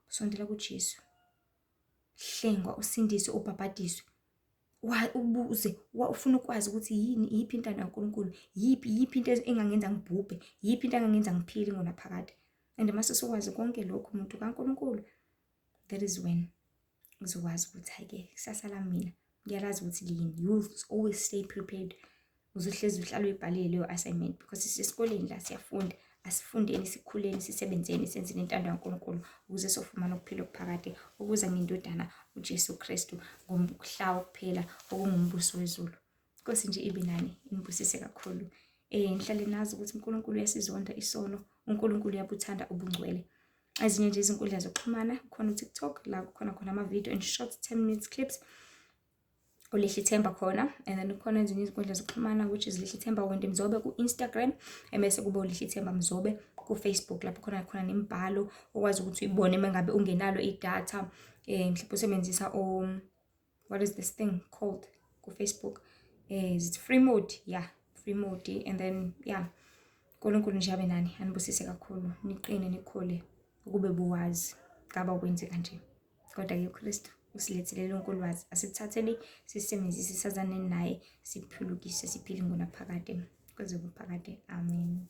S1: Sondela kuJesu. Hlengwa usindiswe ubhabhadiswe. Ubuze ufuna ukwazi ukuthi yini iyiphi intando kaNkulunkulu, yiphi into engangenza ngibhubhe, yiphi into engangenza ngiphile ngonaphakade. And mase sokwazi konke lokho umuntu kaNkulunkulu, that is when uzokwazi ukuthi hayike kusasa lami mina ngiyalazi ukuthi liyini. You always stay prepared. Uzohlezi uhlala uyibhalile leyo assignment because sisesikoleni la siyafunda. Asifundeni sikhuleni sisebenzeni senzeni intando kaNkulunkulu ukuze sofumana ukuphila okuphakade ukuza ngindodana uJesu Kristu ngomhla wokuphela okungumbuso wezulu. Nkosi nje ibe nani inibusise kakhulu. Nihlale nazi ukuthi uNkulunkulu uyasizonda isono, uNkulunkulu uyabuthanda ubungcwele. Ezinye nje izinkundla zokuxhumana, khona uTikTok la kukhona khona ama-video and short 10 minutes clips, uLihle Themba khona. And then kukhona ezinye izinkundla zokuxhumana which is Lihle Themba Wendy Mzobe ku-Instagram, bese kuba uLihle Themba Mzobe ku-Facebook, lapho khona nemibhalo okwazi ukuthi uyibone mangabe ungenalo idatha, mhlawumbe usebenzisa what is this thing called ku-Facebook, is it free mode? Yeah, free mode. And then yeah, uNkulunkulu nje abe nani, anibusise kakhulu, niqine nikhule ukube buwazi ngaba kwenzeka nje. Kodwa-ke uKristu usilethele lonke ulwazi, asithatheni sisebenzise, sazane naye, siphulukise, siphile ngonaphakade kuze kuphakade. Amen.